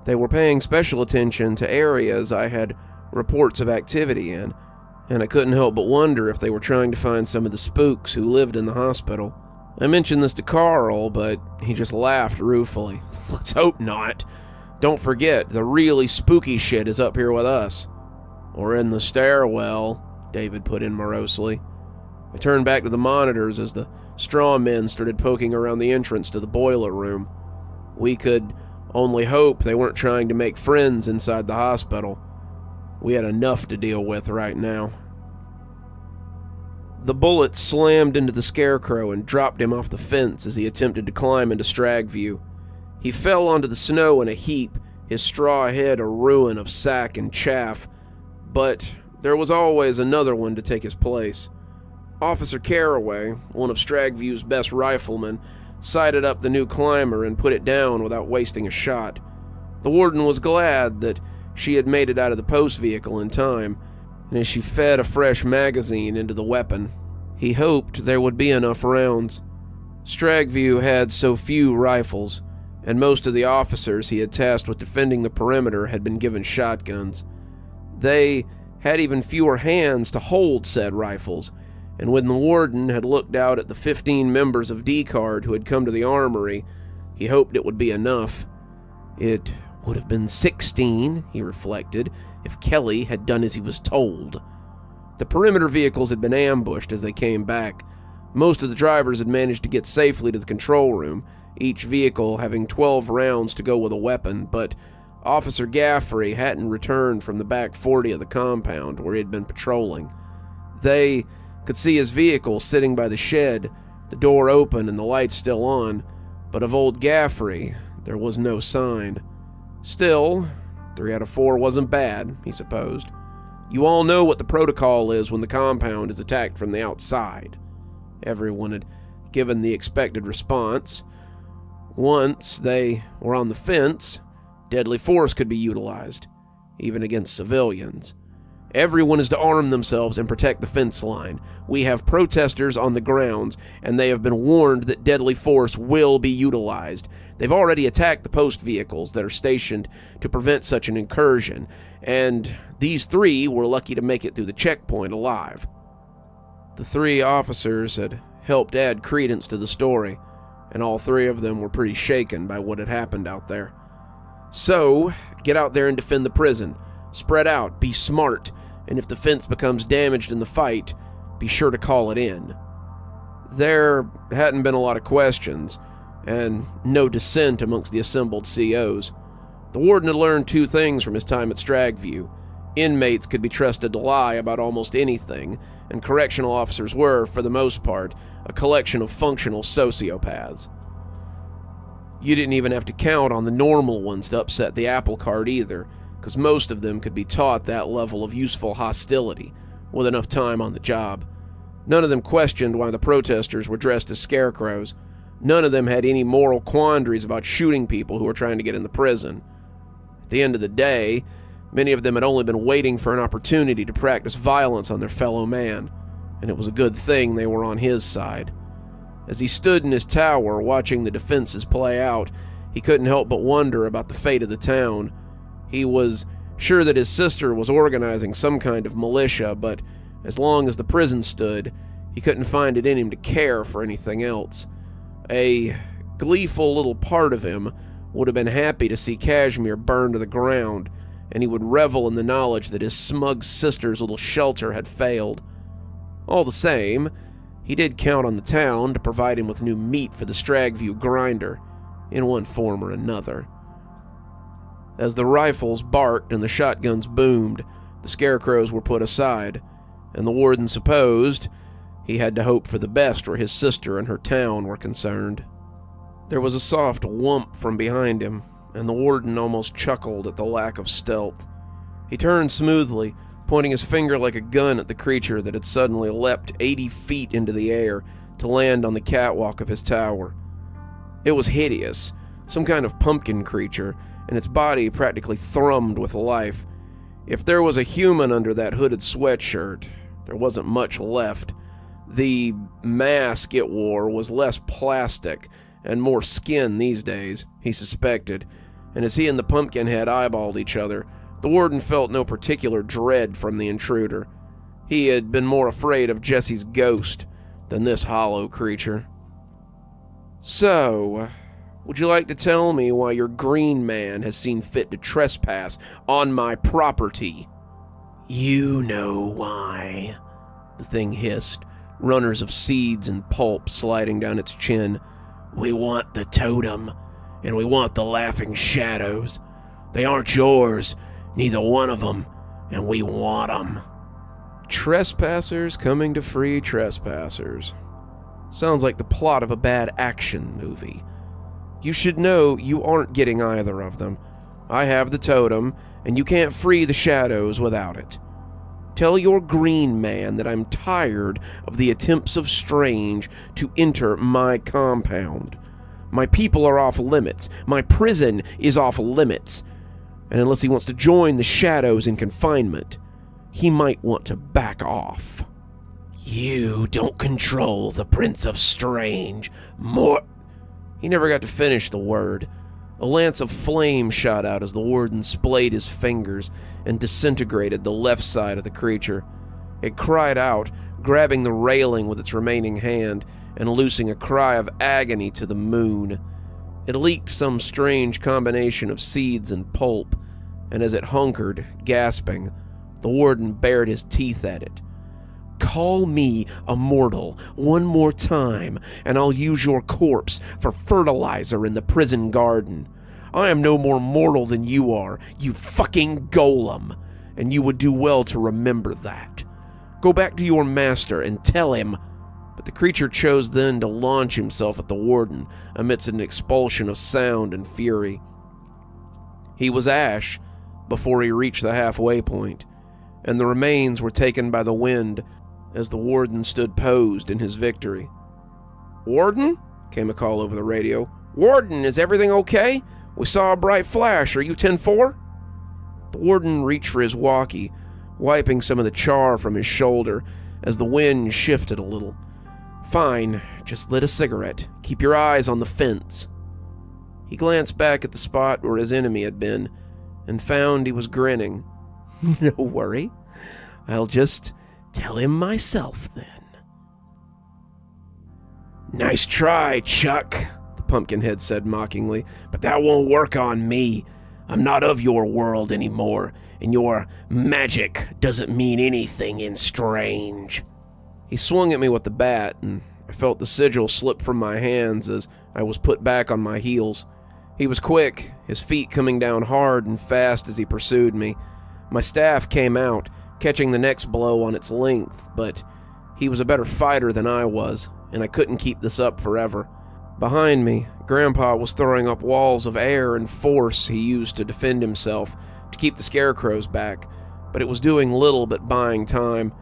They were paying special attention to areas I had reports of activity in, and I couldn't help but wonder if they were trying to find some of the spooks who lived in the hospital. I mentioned this to Carl, but he just laughed ruefully. "Let's hope not. Don't forget, the really spooky shit is up here with us." "Or in the stairwell," David put in morosely. I turned back to the monitors as the straw men started poking around the entrance to the boiler room. We could only hope they weren't trying to make friends inside the hospital. We had enough to deal with right now. The bullet slammed into the scarecrow and dropped him off the fence as he attempted to climb into Stragview. He fell onto the snow in a heap, his straw head a ruin of sack and chaff, but there was always another one to take his place. Officer Carraway, one of Stragview's best riflemen, sighted up the new climber and put it down without wasting a shot. The warden was glad that she had made it out of the post vehicle in time, and as she fed a fresh magazine into the weapon, he hoped there would be enough rounds. Stragview had so few rifles, and most of the officers he had tasked with defending the perimeter had been given shotguns. They had even fewer hands to hold said rifles, and when the warden had looked out at the 15 members of D-Card who had come to the armory, he hoped it would be enough. It would have been 16, he reflected, if Kelly had done as he was told. The perimeter vehicles had been ambushed as they came back. Most of the drivers had managed to get safely to the control room, each vehicle having 12 rounds to go with a weapon, but Officer Gaffrey hadn't returned from the back 40 of the compound where he had been patrolling. They could see his vehicle sitting by the shed, the door open and the lights still on, but of old Gaffrey there was no sign. Still, 3 out of 4 wasn't bad, he supposed. You all know what the protocol is when the compound is attacked from the outside. Everyone had given the expected response. Once they were on the fence, deadly force could be utilized, even against civilians. Everyone is to arm themselves and protect the fence line. We have protesters on the grounds, and they have been warned that deadly force will be utilized. They've already attacked the post vehicles that are stationed to prevent such an incursion, and these 3 were lucky to make it through the checkpoint alive. The 3 officers had helped add credence to the story, and all 3 of them were pretty shaken by what had happened out there. "So, get out there and defend the prison. Spread out, be smart, and if the fence becomes damaged in the fight, be sure to call it in. There hadn't been a lot of questions, and no dissent amongst the assembled COs. The warden had learned two things from his time at Stragview. Inmates could be trusted to lie about almost anything, and correctional officers were, for the most part, a collection of functional sociopaths. You didn't even have to count on the normal ones to upset the apple cart either, because most of them could be taught that level of useful hostility with enough time on the job. None of them questioned why the protesters were dressed as scarecrows. None of them had any moral quandaries about shooting people who were trying to get in the prison. At the end of the day, many of them had only been waiting for an opportunity to practice violence on their fellow man, and it was a good thing they were on his side. As he stood in his tower watching the defenses play out, he couldn't help but wonder about the fate of the town. He was sure that his sister was organizing some kind of militia, but as long as the prison stood, he couldn't find it in him to care for anything else. A gleeful little part of him would have been happy to see Kashmir burn to the ground, and he would revel in the knowledge that his smug sister's little shelter had failed. All the same, he did count on the town to provide him with new meat for the Stragview grinder, in one form or another. As the rifles barked and the shotguns boomed, the scarecrows were put aside, and the warden supposed he had to hope for the best where his sister and her town were concerned. There was a soft whump from behind him, and the warden almost chuckled at the lack of stealth. He turned smoothly, pointing his finger like a gun at the creature that had suddenly leapt 80 feet into the air to land on the catwalk of his tower. It was hideous, some kind of pumpkin creature, and its body practically thrummed with life. If there was a human under that hooded sweatshirt, there wasn't much left. The mask it wore was less plastic and more skin these days, he suspected, and as he and the Pumpkinhead eyeballed each other, the warden felt no particular dread from the intruder. He had been more afraid of Jesse's ghost than this hollow creature. "So, would you like to tell me why your green man has seen fit to trespass on my property?" "You know why," the thing hissed, runners of seeds and pulp sliding down its chin. "We want the totem, and we want the laughing shadows. They aren't yours, neither one of them, and we want them." Trespassers coming to free trespassers. Sounds like the plot of a bad action movie. You should know you aren't getting either of them. I have the totem, and you can't free the shadows without it. Tell your green man that I'm tired of the attempts of Strange to enter my compound. My people are off limits. My prison is off limits. And unless he wants to join the shadows in confinement, he might want to back off. You don't control the Prince of Strange. He never got to finish the word. A lance of flame shot out as the warden splayed his fingers and disintegrated the left side of the creature. It cried out, grabbing the railing with its remaining hand and loosing a cry of agony to the moon. It leaked some strange combination of seeds and pulp, and as it hunkered, gasping, the warden bared his teeth at it. Call me a mortal one more time, and I'll use your corpse for fertilizer in the prison garden. I am no more mortal than you are, you fucking golem, and you would do well to remember that. Go back to your master and tell him. But the creature chose then to launch himself at the warden amidst an expulsion of sound and fury. He was ash before he reached the halfway point, and the remains were taken by the wind as the warden stood posed in his victory. "Warden?" came a call over the radio. "Warden, is everything okay? We saw a bright flash. Are you 10-4? The warden reached for his walkie, wiping some of the char from his shoulder as the wind shifted a little. "Fine, just lit a cigarette. Keep your eyes on the fence." He glanced back at the spot where his enemy had been and found he was grinning. "No worry. I'll just tell him myself, then." "Nice try, Chuck," the Pumpkinhead said mockingly, "but that won't work on me. I'm not of your world anymore, and your magic doesn't mean anything in strange." He swung at me with the bat, and I felt the sigil slip from my hands as I was put back on my heels. He was quick, his feet coming down hard and fast as he pursued me. My staff came out, catching the next blow on its length, but he was a better fighter than I was, and I couldn't keep this up forever. Behind me, Grandpa was throwing up walls of air and force he used to defend himself, to keep the scarecrows back, but it was doing little but buying time.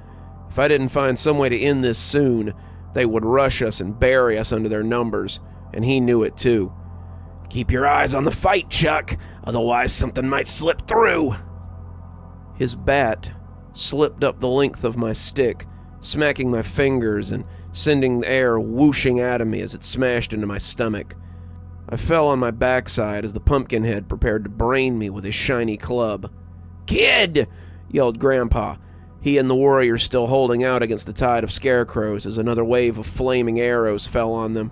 If I didn't find some way to end this soon, they would rush us and bury us under their numbers, and he knew it too. "Keep your eyes on the fight, Chuck, otherwise something might slip through." His bat slipped up the length of my stick, smacking my fingers and sending the air whooshing at me as it smashed into my stomach. I fell on my backside as the Pumpkinhead prepared to brain me with his shiny club. "Kid!" yelled Grandpa, he and the warriors still holding out against the tide of scarecrows as another wave of flaming arrows fell on them.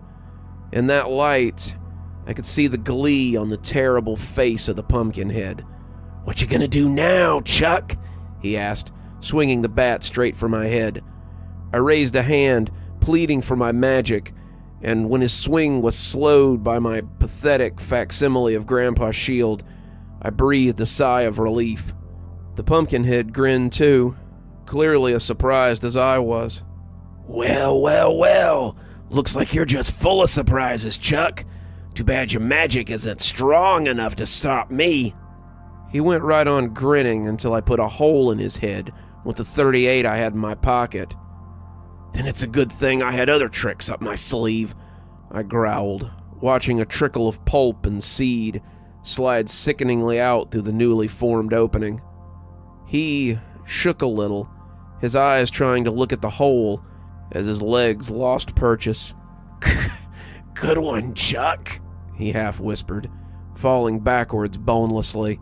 In that light, I could see the glee on the terrible face of the Pumpkinhead. "What you gonna do now, Chuck?" he asked, swinging the bat straight for my head. I raised a hand, pleading for my magic, and when his swing was slowed by my pathetic facsimile of Grandpa's shield, I breathed a sigh of relief. The Pumpkinhead grinned too, clearly as surprised as I was. Well, well, well. Looks like you're just full of surprises, Chuck. Too bad your magic isn't strong enough to stop me." He went right on grinning until I put a hole in his head with the .38 I had in my pocket. "Then it's a good thing I had other tricks up my sleeve," I growled, watching a trickle of pulp and seed slide sickeningly out through the newly formed opening. He shook a little, his eyes trying to look at the hole as his legs lost purchase. "Good one, Chuck," he half whispered, falling backwards bonelessly.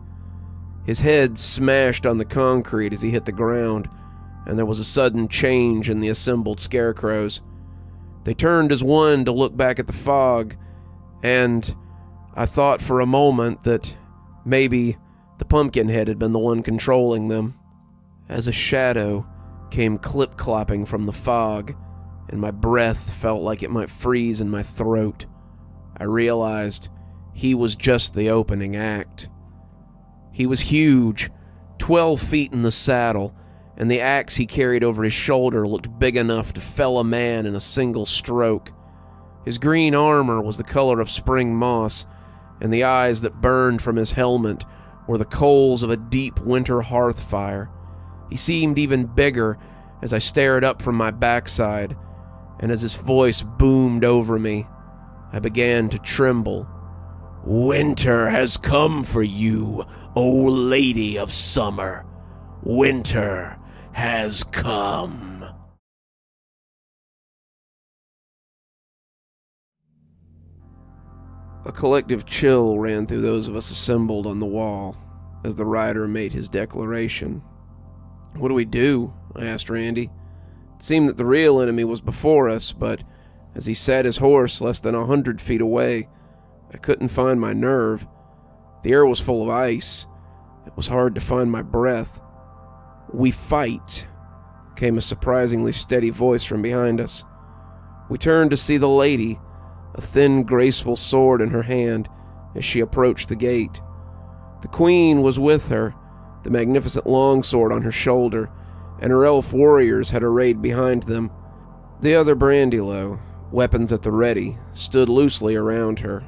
His head smashed on the concrete as he hit the ground, and there was a sudden change in the assembled scarecrows. They turned as one to look back at the fog, and I thought for a moment that maybe the Pumpkinhead had been the one controlling them. As a shadow came clip-clopping from the fog, and my breath felt like it might freeze in my throat, I realized he was just the opening act. He was huge, 12 feet in the saddle, and the axe he carried over his shoulder looked big enough to fell a man in a single stroke. His green armor was the color of spring moss, and the eyes that burned from his helmet were the coals of a deep winter hearth fire. He seemed even bigger as I stared up from my backside, and as his voice boomed over me, I began to tremble. "Winter has come for you, O Lady of Summer. Winter has come." A collective chill ran through those of us assembled on the wall as the rider made his declaration. "What do we do?" I asked Randy. It seemed that the real enemy was before us, but as he sat his horse less than 100 feet away, I couldn't find my nerve. The air was full of ice. It was hard to find my breath. "We fight," came a surprisingly steady voice from behind us. We turned to see the lady, a thin, graceful sword in her hand, as she approached the gate. The queen was with her, the magnificent longsword on her shoulder, and her elf warriors had arrayed behind them. The other Brandylow, weapons at the ready, stood loosely around her,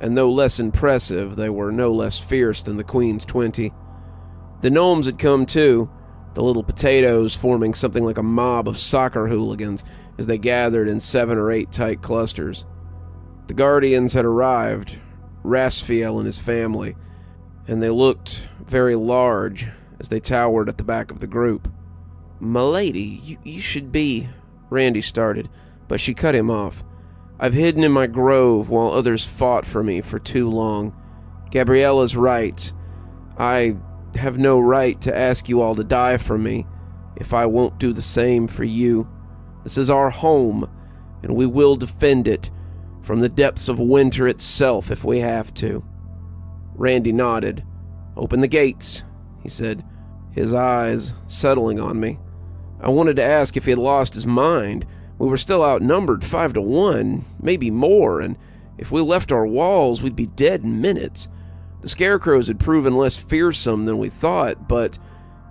and though less impressive, they were no less fierce than the queen's 20. The gnomes had come too, the little potatoes forming something like a mob of soccer hooligans as they gathered in 7 or 8 tight clusters. The guardians had arrived, Rasfiel and his family, and they looked very large as they towered at the back of the group. "Milady, you should be—" Randy started, but she cut him off. "I've hidden in my grove while others fought for me for too long. Gabriella's right. I have no right to ask you all to die for me if I won't do the same for you. This is our home, and we will defend it from the depths of winter itself if we have to." Randy nodded. "Open the gates," he said. his eyes settling on me. I wanted to ask if he had lost his mind. We were still outnumbered 5-1, maybe more, and if we left our walls, we'd be dead in minutes. The scarecrows had proven less fearsome than we thought, but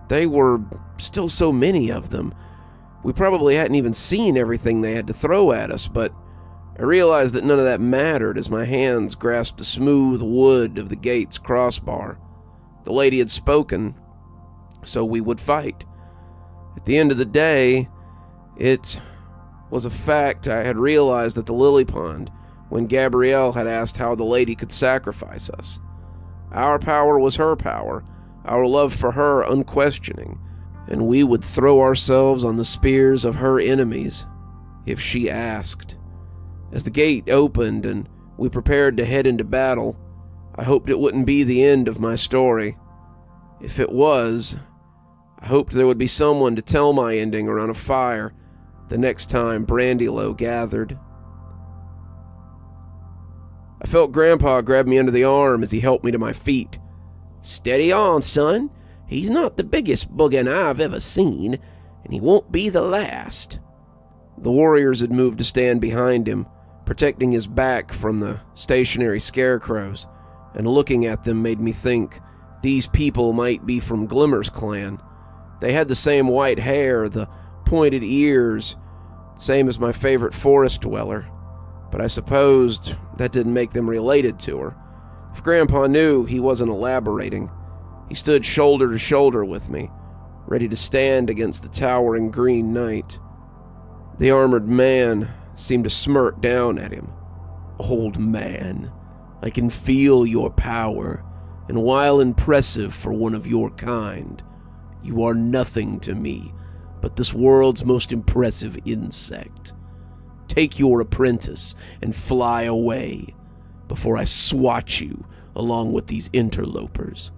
they were still so many of them. We probably hadn't even seen everything they had to throw at us, but I realized that none of that mattered as my hands grasped the smooth wood of the gate's crossbar. The lady had spoken, so we would fight. At the end of the day, it was a fact I had realized at the lily pond when Gabrielle had asked how the lady could sacrifice us. Our power was her power, our love for her unquestioning, and we would throw ourselves on the spears of her enemies if she asked. As the gate opened and we prepared to head into battle, I hoped it wouldn't be the end of my story. If it was, I hoped there would be someone to tell my ending around a fire the next time Brandylow gathered. I felt Grandpa grab me under the arm as he helped me to my feet. "Steady on, son. He's not the biggest boogin I've ever seen, and he won't be the last." The warriors had moved to stand behind him, protecting his back from the stationary scarecrows, and looking at them made me think these people might be from Glimmer's clan. They had the same white hair, the pointed ears, same as my favorite forest dweller, but I supposed that didn't make them related to her. If Grandpa knew, he wasn't elaborating. He stood shoulder to shoulder with me, ready to stand against the towering green knight. The armored man seemed to smirk down at him. "Old man, I can feel your power, and while impressive for one of your kind, you are nothing to me but this world's most impressive insect. Take your apprentice and fly away before I swat you along with these interlopers."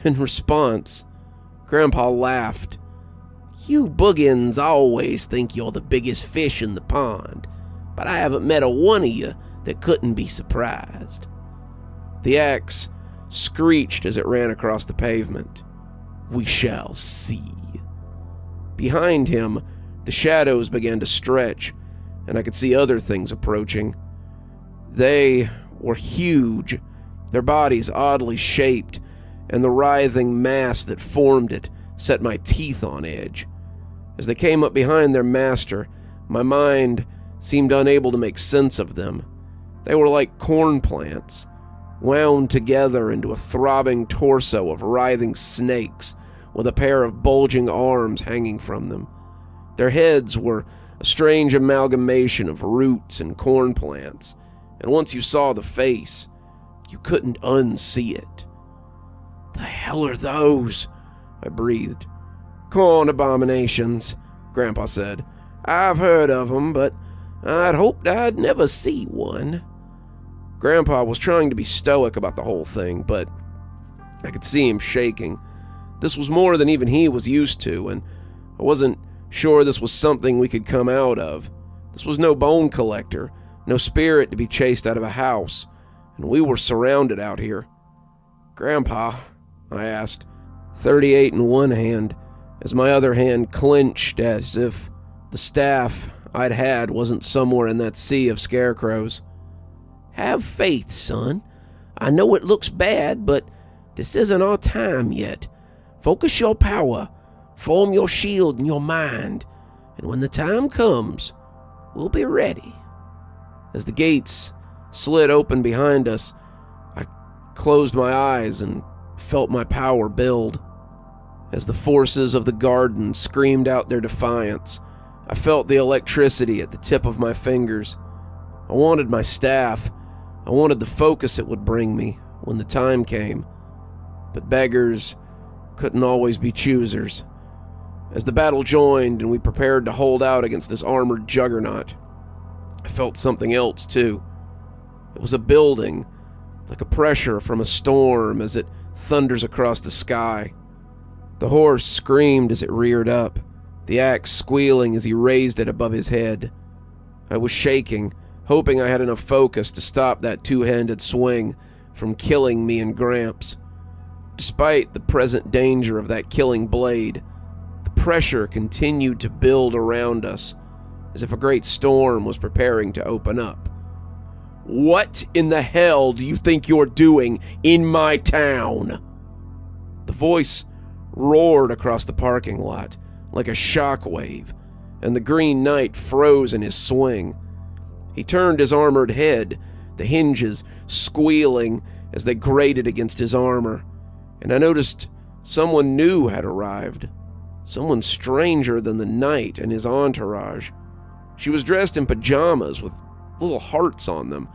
In response, Grandpa laughed. "You boogins always think you're the biggest fish in the pond, but I haven't met a one of you that couldn't be surprised." The axe screeched as it ran across the pavement. "We shall see." Behind him, the shadows began to stretch, and I could see other things approaching. They were huge, their bodies oddly shaped, and the writhing mass that formed it set my teeth on edge. As they came up behind their master, my mind seemed unable to make sense of them. They were like corn plants, wound together into a throbbing torso of writhing snakes with a pair of bulging arms hanging from them. Their heads were a strange amalgamation of roots and corn plants, and once you saw the face, you couldn't unsee it. "The hell are those?" I breathed. "Corn abominations," Grandpa said. "I've heard of them, but I'd hoped I'd never see one." Grandpa was trying to be stoic about the whole thing, but I could see him shaking. This was more than even he was used to, and I wasn't sure this was something we could come out of. This was no bone collector, no spirit to be chased out of a house, and we were surrounded out here. "Grandpa," I asked, 38 in one hand, as my other hand clenched as if the staff I'd had wasn't somewhere in that sea of scarecrows. "Have faith, son. I know it looks bad, but this isn't our time yet. Focus your power, form your shield in your mind, and when the time comes, we'll be ready." As the gates slid open behind us, I closed my eyes and felt my power build. As the forces of the garden screamed out their defiance, I felt the electricity at the tip of my fingers. I wanted my staff. I wanted the focus it would bring me when the time came. But beggars couldn't always be choosers. As the battle joined and we prepared to hold out against this armored juggernaut, I felt something else too. It was a building, like a pressure from a storm as it thunders across the sky. The horse screamed as it reared up, the axe squealing as he raised it above his head. I was shaking, hoping I had enough focus to stop that two-handed swing from killing me and Gramps. Despite the present danger of that killing blade, the pressure continued to build around us, as if a great storm was preparing to open up. "What in the hell do you think you're doing in my town?" The voice roared across the parking lot like a shockwave, and the Green Knight froze in his swing. He turned his armored head, the hinges squealing as they grated against his armor, and I noticed someone new had arrived, someone stranger than the knight and his entourage. She was dressed in pajamas with little hearts on them,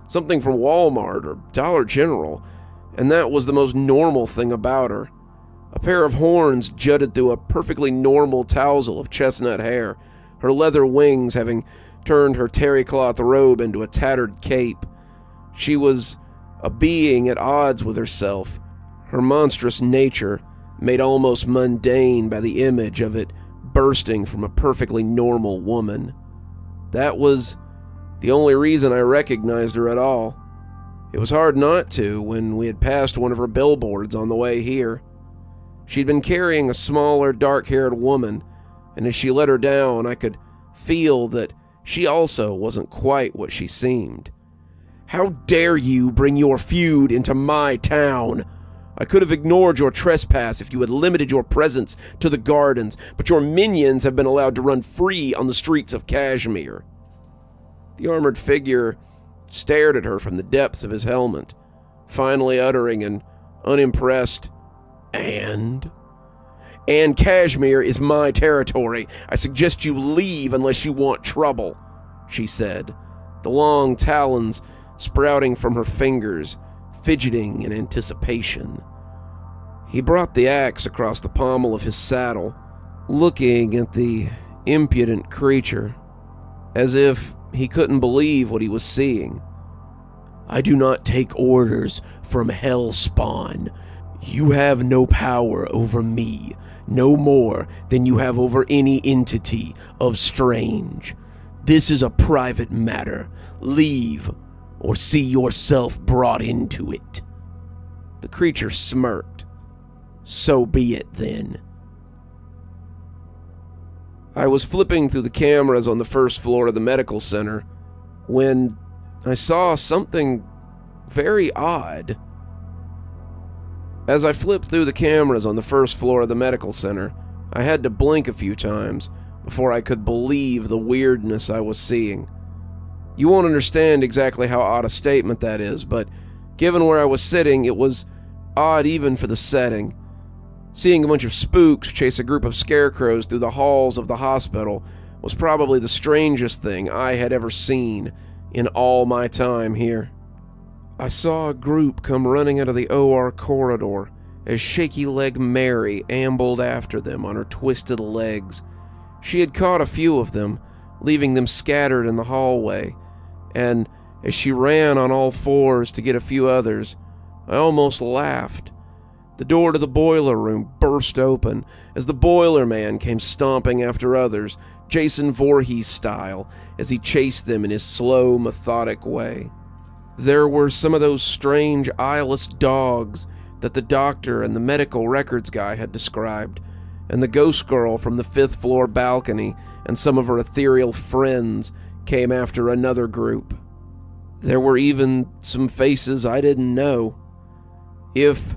something from Walmart or Dollar General, and that was the most normal thing about her. A pair of horns jutted through a perfectly normal tousle of chestnut hair, her leather wings having turned her terry cloth robe into a tattered cape. She was a being at odds with herself, her monstrous nature made almost mundane by the image of it bursting from a perfectly normal woman. That was the only reason I recognized her at all. It was hard not to when we had passed one of her billboards on the way here. She'd been carrying a smaller, dark-haired woman, and as she let her down, I could feel that she also wasn't quite what she seemed. "How dare you bring your feud into my town? I could have ignored your trespass if you had limited your presence to the gardens, but your minions have been allowed to run free on the streets of Kashmir." The armored figure stared at her from the depths of his helmet, finally uttering an unimpressed, "And Kashmir is my territory. I suggest you leave unless you want trouble," she said, the long talons sprouting from her fingers, fidgeting in anticipation. He brought the axe across the pommel of his saddle, looking at the impudent creature, as if he couldn't believe what he was seeing. "I do not take orders from Hellspawn. You have no power over me, no more than you have over any entity of Strange. This is a private matter. Leave, or see yourself brought into it." The creature smirked. "So be it then." I was flipping through the cameras on the first floor of the medical center when I saw something very odd. As I flipped through the cameras on the first floor of the medical center, I had to blink a few times before I could believe the weirdness I was seeing. You won't understand exactly how odd a statement that is, but given where I was sitting, it was odd even for the setting. Seeing a bunch of spooks chase a group of scarecrows through the halls of the hospital was probably the strangest thing I had ever seen in all my time here. I saw a group come running out of the OR corridor as shaky-leg Mary ambled after them on her twisted legs. She had caught a few of them, leaving them scattered in the hallway, and as she ran on all fours to get a few others, I almost laughed. The door to the boiler room burst open as the boiler man came stomping after others, Jason Voorhees style, as he chased them in his slow, methodic way. There were some of those strange, eyeless dogs that the doctor and the medical records guy had described, and the ghost girl from the 5th floor balcony and some of her ethereal friends came after another group. There were even some faces I didn't know. If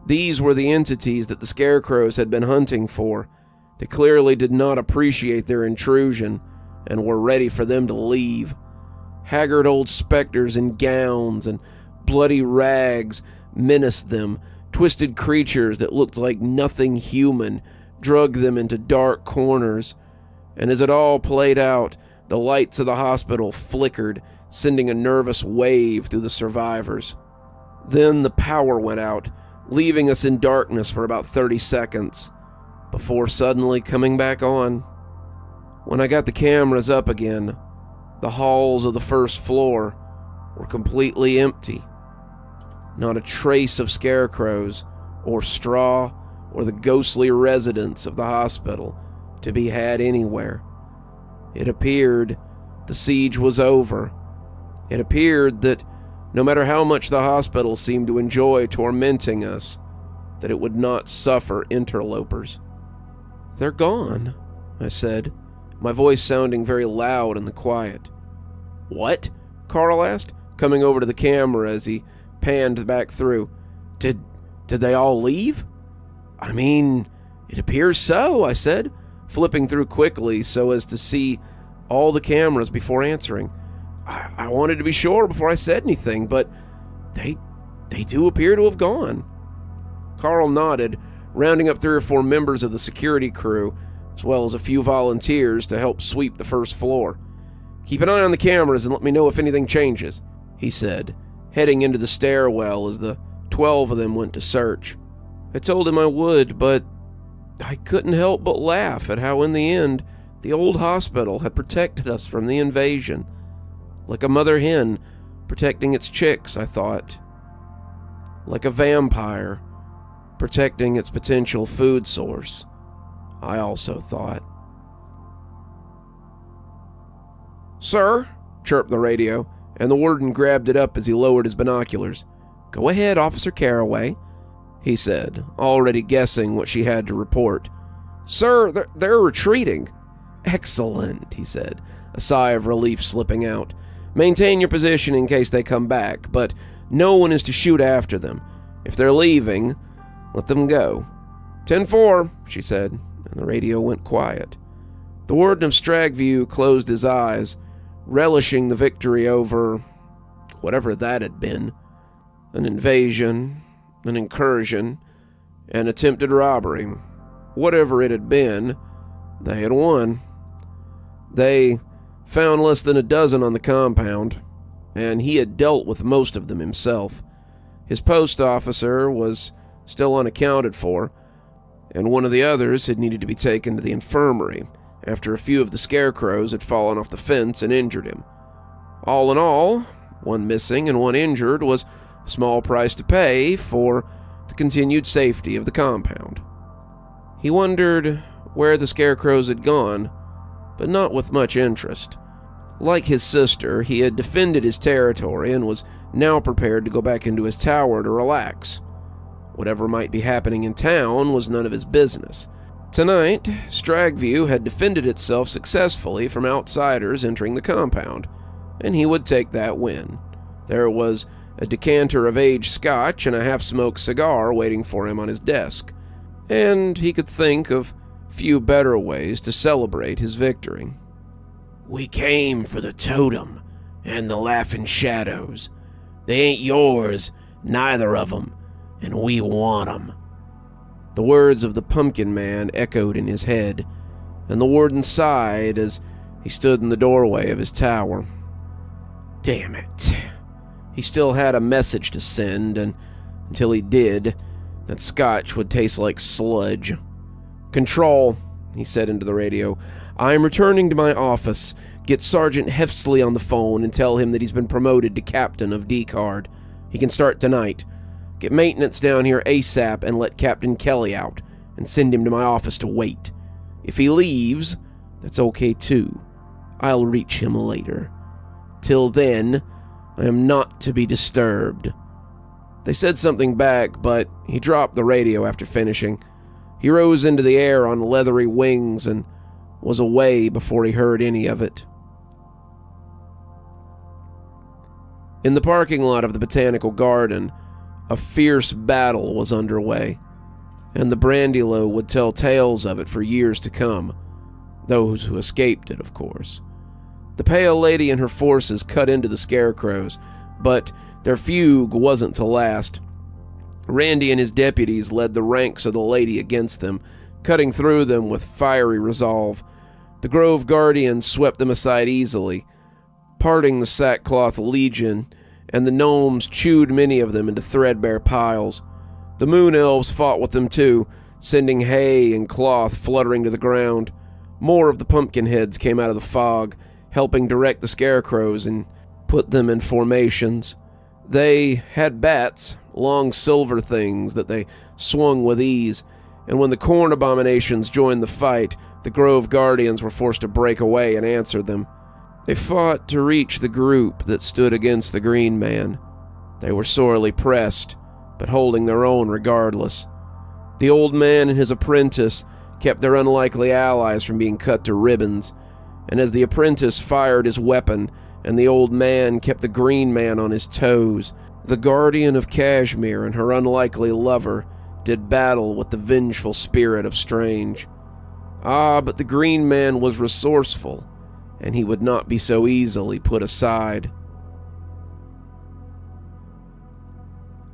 these were the entities that the scarecrows had been hunting for, they clearly did not appreciate their intrusion and were ready for them to leave. Haggard old specters in gowns and bloody rags menaced them. Twisted creatures that looked like nothing human drug them into dark corners, and as it all played out, the lights of the hospital flickered, sending a nervous wave through the survivors. Then the power went out, leaving us in darkness for about 30 seconds, before suddenly coming back on. When I got the cameras up again, the halls of the first floor were completely empty. Not a trace of scarecrows, or straw, or the ghostly residents of the hospital to be had anywhere. It appeared the siege was over. It appeared that no matter how much the hospital seemed to enjoy tormenting us, that it would not suffer interlopers. "They're gone," I said, my voice sounding very loud in the quiet. "What?" Carl asked, coming over to the camera as he panned back through. Did they all leave?" "I mean, it appears so," I said, flipping through quickly so as to see all the cameras before answering. I wanted to be sure before I said anything, but they do appear to have gone. Carl nodded, rounding up 3 or 4 members of the security crew, as well as a few volunteers to help sweep the first floor. "Keep an eye on the cameras and let me know if anything changes," he said, heading into the stairwell as the 12 of them went to search. I told him I would, but I couldn't help but laugh at how in the end the old hospital had protected us from the invasion. Like a mother hen protecting its chicks, I thought. Like a vampire protecting its potential food source, I also thought. "Sir," chirped the radio, and the warden grabbed it up as he lowered his binoculars. "Go ahead, Officer Carraway," he said, already guessing what she had to report. "Sir, they're retreating." "Excellent," he said, a sigh of relief slipping out. "Maintain your position in case they come back, but no one is to shoot after them. If they're leaving, let them go." 10-4, she said, and the radio went quiet. The warden of Stragview closed his eyes, relishing the victory over whatever that had been. An invasion, an incursion, an attempted robbery. Whatever it had been, they had won. They found less than a dozen on the compound, and he had dealt with most of them himself. His post officer was still unaccounted for, and one of the others had needed to be taken to the infirmary after a few of the scarecrows had fallen off the fence and injured him. All in all, one missing and one injured was a small price to pay for the continued safety of the compound. He wondered where the scarecrows had gone, but not with much interest. Like his sister, he had defended his territory and was now prepared to go back into his tower to relax. Whatever might be happening in town was none of his business. Tonight, Stragview had defended itself successfully from outsiders entering the compound, and he would take that win. There was a decanter of aged scotch and a half-smoked cigar waiting for him on his desk, and he could think of few better ways to celebrate his victory. "We came for the totem and the laughing shadows. They ain't yours, neither of 'em, and we want 'em." The words of the Pumpkin Man echoed in his head, and the warden sighed as he stood in the doorway of his tower. Damn it. He still had a message to send, and until he did, that scotch would taste like sludge. "Control," he said into the radio. "I am returning to my office. Get Sergeant Hefsley on the phone and tell him that he's been promoted to captain of D-Card. He can start tonight. Get maintenance down here ASAP and let Captain Kelly out, and send him to my office to wait. If he leaves, that's okay too. I'll reach him later. Till then, I am not to be disturbed." They said something back, but he dropped the radio after finishing. He rose into the air on leathery wings and was away before he heard any of it. In the parking lot of the Botanical Garden, a fierce battle was underway, and the Brandylow would tell tales of it for years to come. Those who escaped it, of course. The Pale Lady and her forces cut into the scarecrows, but their fugue wasn't to last. Randy and his deputies led the ranks of the lady against them, cutting through them with fiery resolve. The Grove Guardians swept them aside easily, parting the sackcloth legion, and the gnomes chewed many of them into threadbare piles. The Moon Elves fought with them too, sending hay and cloth fluttering to the ground. More of the pumpkin heads came out of the fog, helping direct the scarecrows and put them in formations. They had bats, long silver things that they swung with ease, and when the corn abominations joined the fight, the Grove Guardians were forced to break away and answer them. They fought to reach the group that stood against the Green Man. They were sorely pressed, but holding their own regardless. The old man and his apprentice kept their unlikely allies from being cut to ribbons, and as the apprentice fired his weapon and the old man kept the green man on his toes, the guardian of Kashmir and her unlikely lover did battle with the vengeful spirit of Strange. Ah, but the green man was resourceful, and he would not be so easily put aside.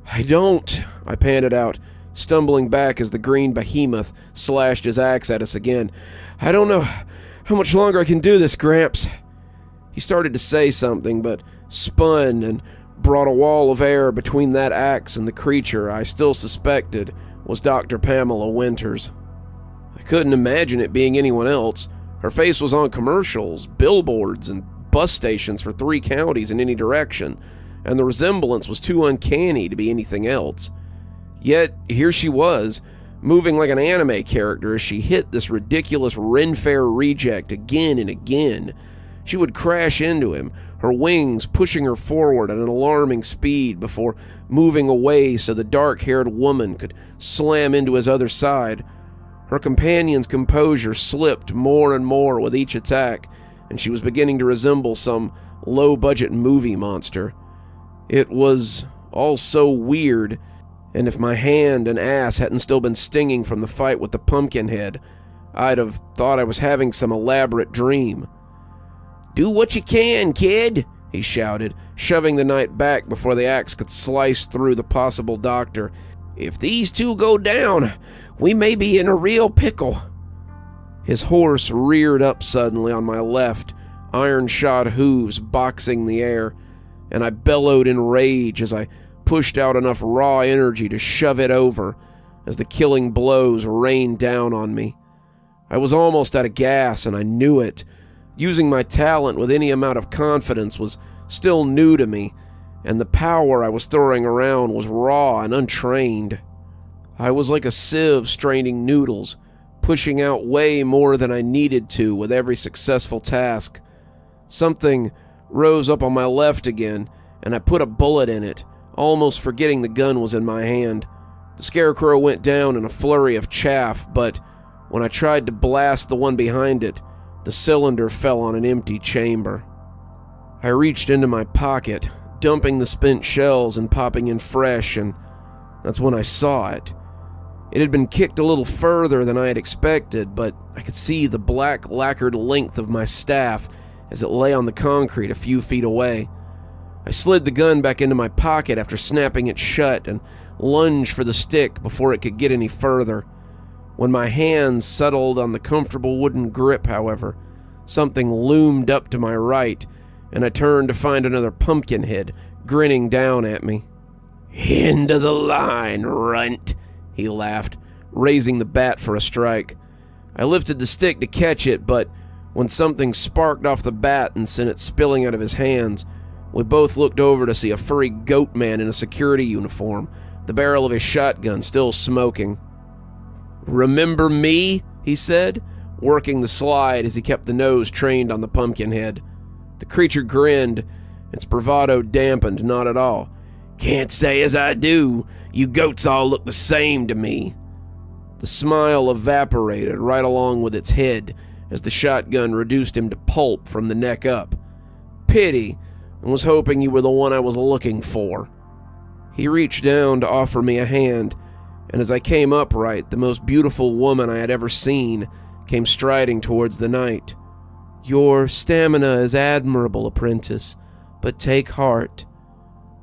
I panted out, stumbling back as the green behemoth slashed his axe at us again. I don't know how much longer I can do this, Gramps. He started to say something, but spun and brought a wall of air between that axe and the creature I still suspected was Dr. Pamela Winters. I couldn't imagine it being anyone else. Her face was on commercials, billboards, and bus stations for 3 counties in any direction, and the resemblance was too uncanny to be anything else. Yet, here she was, moving like an anime character as she hit this ridiculous Ren Fair reject again and again. She would crash into him, her wings pushing her forward at an alarming speed before moving away so the dark-haired woman could slam into his other side. Her companion's composure slipped more and more with each attack, and she was beginning to resemble some low-budget movie monster. It was all so weird, and if my hand and ass hadn't still been stinging from the fight with the Pumpkinhead, I'd have thought I was having some elaborate dream. "Do what you can, kid," he shouted, shoving the knight back before the axe could slice through the possible doctor. "If these 2 go down, we may be in a real pickle." His horse reared up suddenly on my left, iron-shod hooves boxing the air, and I bellowed in rage as I pushed out enough raw energy to shove it over as the killing blows rained down on me. I was almost out of gas, and I knew it. Using my talent with any amount of confidence was still new to me, and the power I was throwing around was raw and untrained. I was like a sieve straining noodles, pushing out way more than I needed to with every successful task. Something rose up on my left again, and I put a bullet in it, almost forgetting the gun was in my hand. The scarecrow went down in a flurry of chaff, but when I tried to blast the one behind it, the cylinder fell on an empty chamber. I reached into my pocket, dumping the spent shells and popping in fresh, and that's when I saw it. It had been kicked a little further than I had expected, but I could see the black lacquered length of my staff as it lay on the concrete a few feet away. I slid the gun back into my pocket after snapping it shut and lunged for the stick before it could get any further. When my hands settled on the comfortable wooden grip, however, something loomed up to my right, and I turned to find another Pumpkinhead grinning down at me. "End of the line, runt," he laughed, raising the bat for a strike. I lifted the stick to catch it, but when something sparked off the bat and sent it spilling out of his hands, we both looked over to see a furry goat man in a security uniform, the barrel of his shotgun still smoking. "Remember me?" he said, working the slide as he kept the nose trained on the Pumpkinhead. The creature grinned, its bravado dampened not at all. "Can't say as I do. You goats all look the same to me." The smile evaporated right along with its head as the shotgun reduced him to pulp from the neck up. "Pity, and was hoping you were the one I was looking for." He reached down to offer me a hand, and as I came upright, the most beautiful woman I had ever seen came striding towards the knight. "Your stamina is admirable, apprentice, but take heart."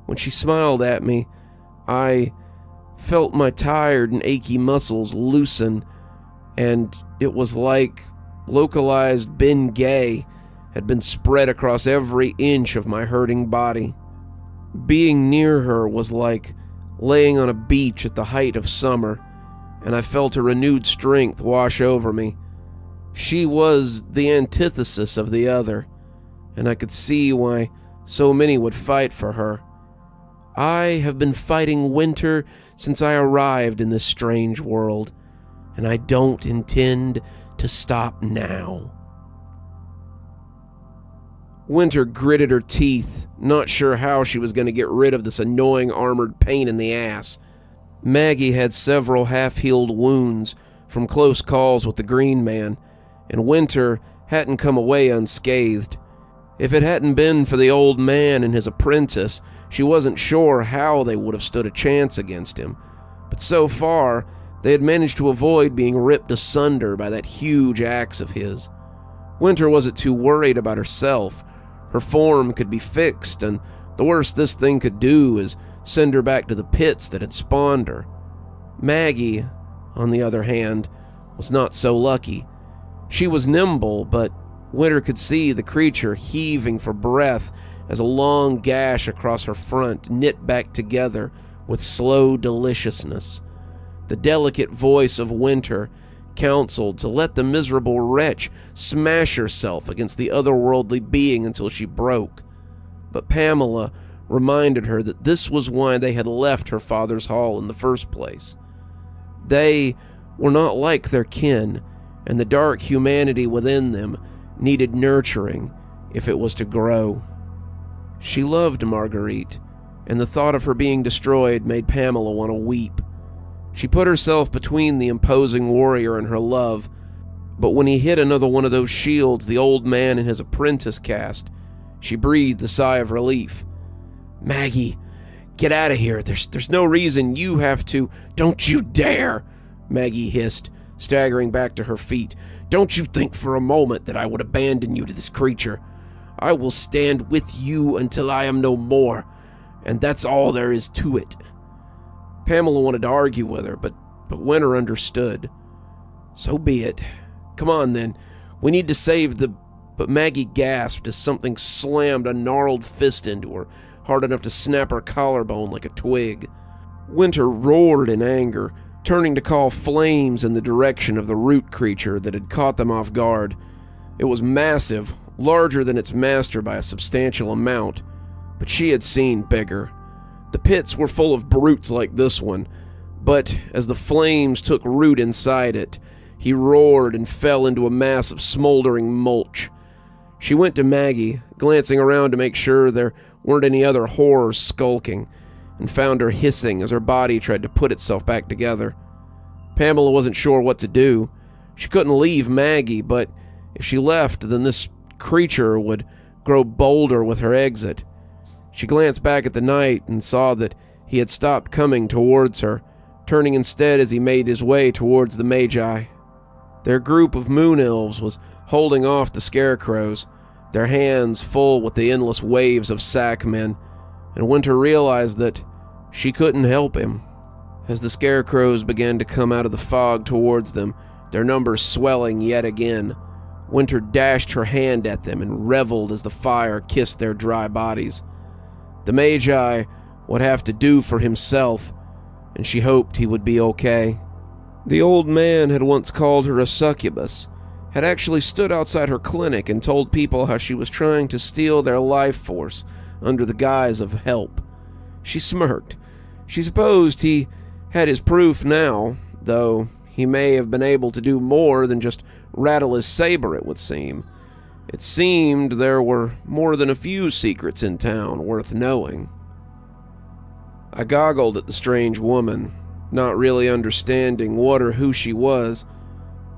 When she smiled at me, I felt my tired and achy muscles loosen, and it was like localized Bengay had been spread across every inch of my hurting body. Being near her was like laying on a beach at the height of summer, and I felt a renewed strength wash over me. She was the antithesis of the other, and I could see why so many would fight for her. I have been fighting winter since I arrived in this strange world, and I don't intend to stop now. Winter gritted her teeth, not sure how she was going to get rid of this annoying armored pain in the ass. Maggie had several half-healed wounds from close calls with the Green Man, and Winter hadn't come away unscathed. If it hadn't been for the old man and his apprentice, she wasn't sure how they would have stood a chance against him. But so far, they had managed to avoid being ripped asunder by that huge axe of his. Winter wasn't too worried about herself. Her form could be fixed, and the worst this thing could do is send her back to the pits that had spawned her. Maggie, on the other hand, was not so lucky. She was nimble, but Winter could see the creature heaving for breath as a long gash across her front knit back together with slow deliciousness. The delicate voice of Winter counseled to let the miserable wretch smash herself against the otherworldly being until she broke. But Pamela reminded her that this was why they had left her father's hall in the first place. They were not like their kin, and the dark humanity within them needed nurturing if it was to grow. She loved Marguerite, and the thought of her being destroyed made Pamela want to weep. She put herself between the imposing warrior and her love, but when he hit another one of those shields the old man and his apprentice cast, she breathed a sigh of relief. "Maggie, get out of here. There's no reason you have to." "Don't you dare," Maggie hissed, staggering back to her feet. "Don't you think for a moment that I would abandon you to this creature. I will stand with you until I am no more, and that's all there is to it." Pamela wanted to argue with her, but Winter understood. "So be it. Come on, then. We need to save the..." But Maggie gasped as something slammed a gnarled fist into her, hard enough to snap her collarbone like a twig. Winter roared in anger, turning to call flames in the direction of the root creature that had caught them off guard. It was massive, larger than its master by a substantial amount, but she had seen bigger. The pits were full of brutes like this one, but as the flames took root inside it, he roared and fell into a mass of smoldering mulch. She went to Maggie, glancing around to make sure there weren't any other horrors skulking, and found her hissing as her body tried to put itself back together. Pamela wasn't sure what to do. She couldn't leave Maggie, but if she left, then this creature would grow bolder with her exit. She glanced back at the knight and saw that he had stopped coming towards her, turning instead as he made his way towards the Magi. Their group of moon elves was holding off the scarecrows, their hands full with the endless waves of sack men, and Winter realized that she couldn't help him. As the scarecrows began to come out of the fog towards them, their numbers swelling yet again, Winter dashed her hand at them and reveled as the fire kissed their dry bodies. The Magi would have to do for himself, and she hoped he would be okay. The old man had once called her a succubus, had actually stood outside her clinic and told people how she was trying to steal their life force under the guise of help. She smirked. She supposed he had his proof now, though he may have been able to do more than just rattle his saber, it would seem. It seemed there were more than a few secrets in town worth knowing. I goggled at the strange woman, not really understanding what or who she was,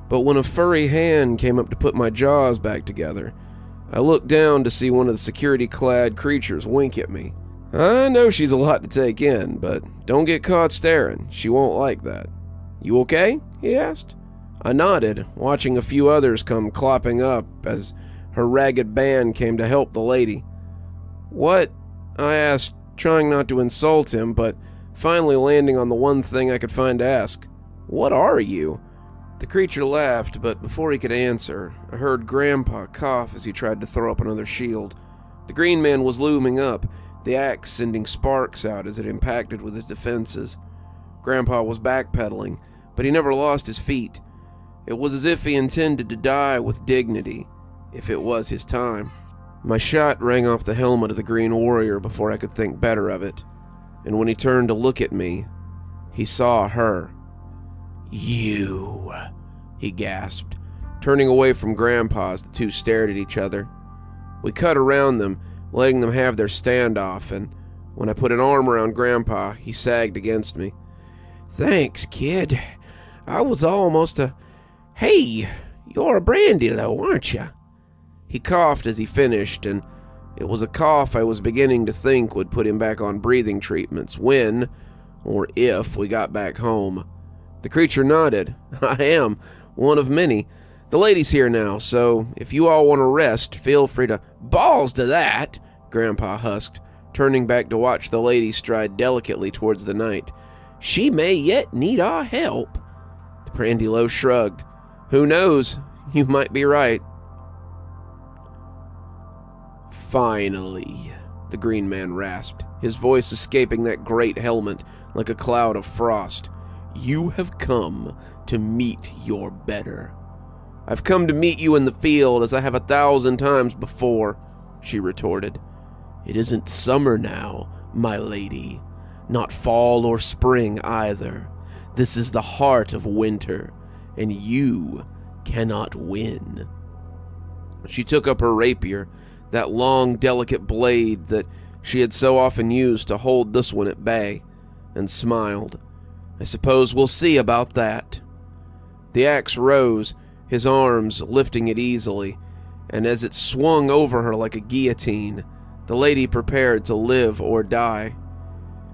but when a furry hand came up to put my jaws back together, I looked down to see one of the security-clad creatures wink at me. I know she's a lot to take in, but don't get caught staring. She won't like that. "You okay?" he asked. I nodded, watching a few others come clopping up as her ragged band came to help the lady. "What?" I asked, trying not to insult him, but finally landing on the one thing I could find to ask. "What are you?" The creature laughed, but before he could answer, I heard Grandpa cough as he tried to throw up another shield. The Green Man was looming up, the axe sending sparks out as it impacted with his defenses. Grandpa was backpedaling, but he never lost his feet. It was as if he intended to die with dignity, if it was his time. My shot rang off the helmet of the Green Warrior before I could think better of it, and when he turned to look at me, he saw her. "You," he gasped, turning away from Grandpa as the two stared at each other. We cut around them, letting them have their standoff, and when I put an arm around Grandpa, he sagged against me. Thanks, kid. I was almost Hey, you're a Brandy-Low, aren't you? He coughed as he finished, and it was a cough I was beginning to think would put him back on breathing treatments when, or if, we got back home. The creature nodded. I am, one of many. The lady's here now, so if you all want to rest, feel free to— Balls to that, Grandpa husked, turning back to watch the lady stride delicately towards the night. She may yet need our help. The Brandy-Low shrugged. Who knows? You might be right. Finally, the Green Man rasped, his voice escaping that great helmet like a cloud of frost. You have come to meet your better. I've come to meet you in the field as I have 1,000 times before, she retorted. It isn't summer now, my lady. Not fall or spring either. This is the heart of winter, and you cannot win. She took up her rapier, that long, delicate blade that she had so often used to hold this one at bay, and smiled. I suppose we'll see about that. The axe rose, his arms lifting it easily, and as it swung over her like a guillotine, the lady prepared to live or die.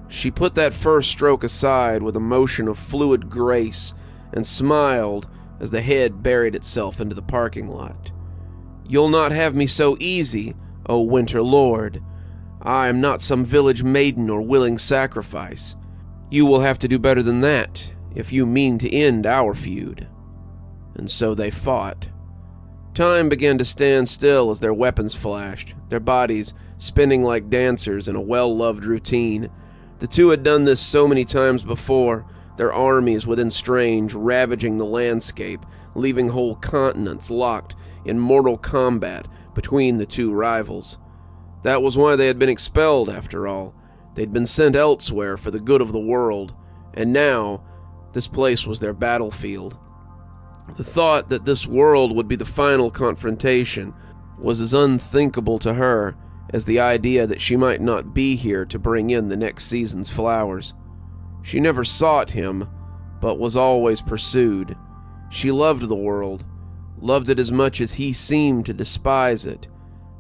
She put that first stroke aside with a motion of fluid grace and smiled as the head buried itself into the parking lot. You'll not have me so easy, O Winter Lord. I am not some village maiden or willing sacrifice. You will have to do better than that if you mean to end our feud. And so they fought. Time began to stand still as their weapons flashed, their bodies spinning like dancers in a well-loved routine. The two had done this so many times before, their armies within strange, ravaging the landscape, leaving whole continents locked in mortal combat between the two rivals. That was why they had been expelled, after all. They'd been sent elsewhere for the good of the world, and now this place was their battlefield. The thought that this world would be the final confrontation was as unthinkable to her as the idea that she might not be here to bring in the next season's flowers. She never sought him, but was always pursued. She loved the world, loved it as much as he seemed to despise it,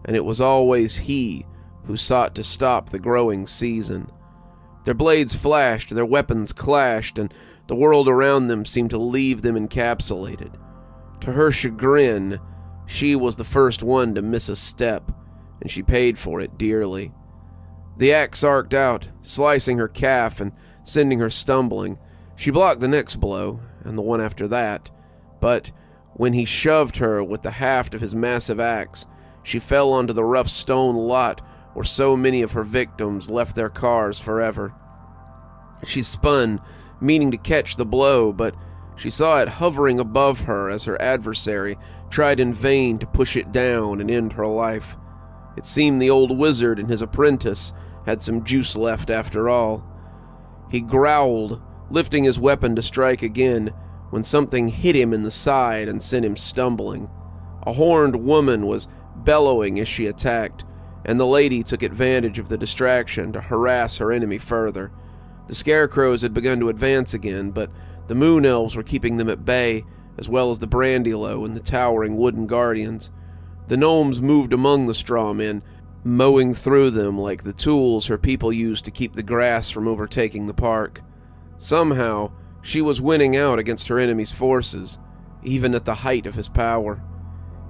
and it was always he who sought to stop the growing season. Their blades flashed, their weapons clashed, and the world around them seemed to leave them encapsulated. To her chagrin, she was the first one to miss a step, and she paid for it dearly. The axe arced out, slicing her calf and sending her stumbling. She blocked the next blow, and the one after that, but when he shoved her with the haft of his massive axe, she fell onto the rough stone lot where so many of her victims left their cars forever. She spun, meaning to catch the blow, but she saw it hovering above her as her adversary tried in vain to push it down and end her life. It seemed the old wizard and his apprentice had some juice left after all. He growled, lifting his weapon to strike again, when something hit him in the side and sent him stumbling. A horned woman was bellowing as she attacked, and the lady took advantage of the distraction to harass her enemy further. The scarecrows had begun to advance again, but the moon elves were keeping them at bay, as well as the Brandy-Low and the towering wooden guardians. The gnomes moved among the straw men, mowing through them like the tools her people used to keep the grass from overtaking the park. Somehow, she was winning out against her enemy's forces, even at the height of his power.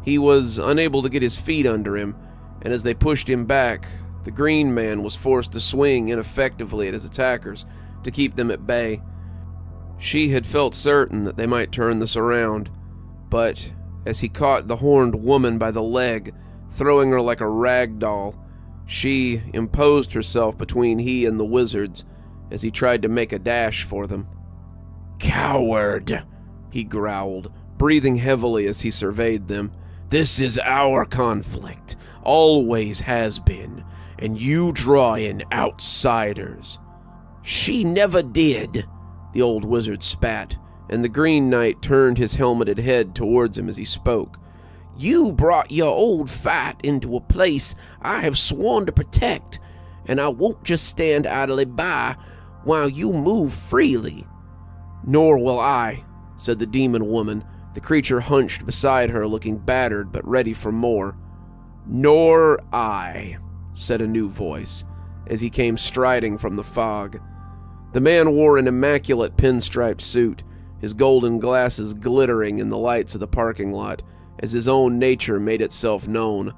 He was unable to get his feet under him, and as they pushed him back, the Green Man was forced to swing ineffectively at his attackers to keep them at bay. She had felt certain that they might turn this around, but as he caught the horned woman by the leg, throwing her like a rag doll, she imposed herself between he and the wizards as he tried to make a dash for them. "Coward," he growled, breathing heavily as he surveyed them. "This is our conflict, always has been, and you draw in outsiders." "She never did," the old wizard spat, and the Green Knight turned his helmeted head towards him as he spoke. "You brought your old fight into a place I have sworn to protect, and I won't just stand idly by while you move freely. "Nor will I," said the demon woman, the creature hunched beside her looking battered but ready for more. "Nor I," said a new voice, as he came striding from the fog. The man wore an immaculate pinstriped suit, his golden glasses glittering in the lights of the parking lot as his own nature made itself known.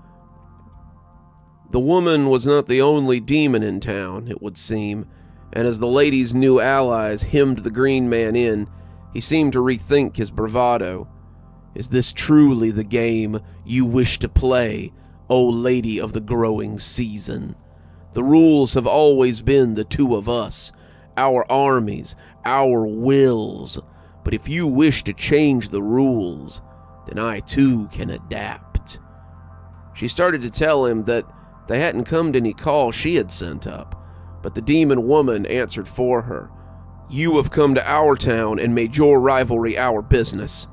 The woman was not the only demon in town, it would seem, and as the lady's new allies hemmed the green man in, he seemed to rethink his bravado. "Is this truly the game you wish to play, O Lady of the Growing Season? The rules have always been the two of us, our armies, our wills. But if you wish to change the rules, then I too can adapt." She started to tell him that they hadn't come to any call she had sent up, but the demon woman answered for her. "You have come to our town and made your rivalry our business.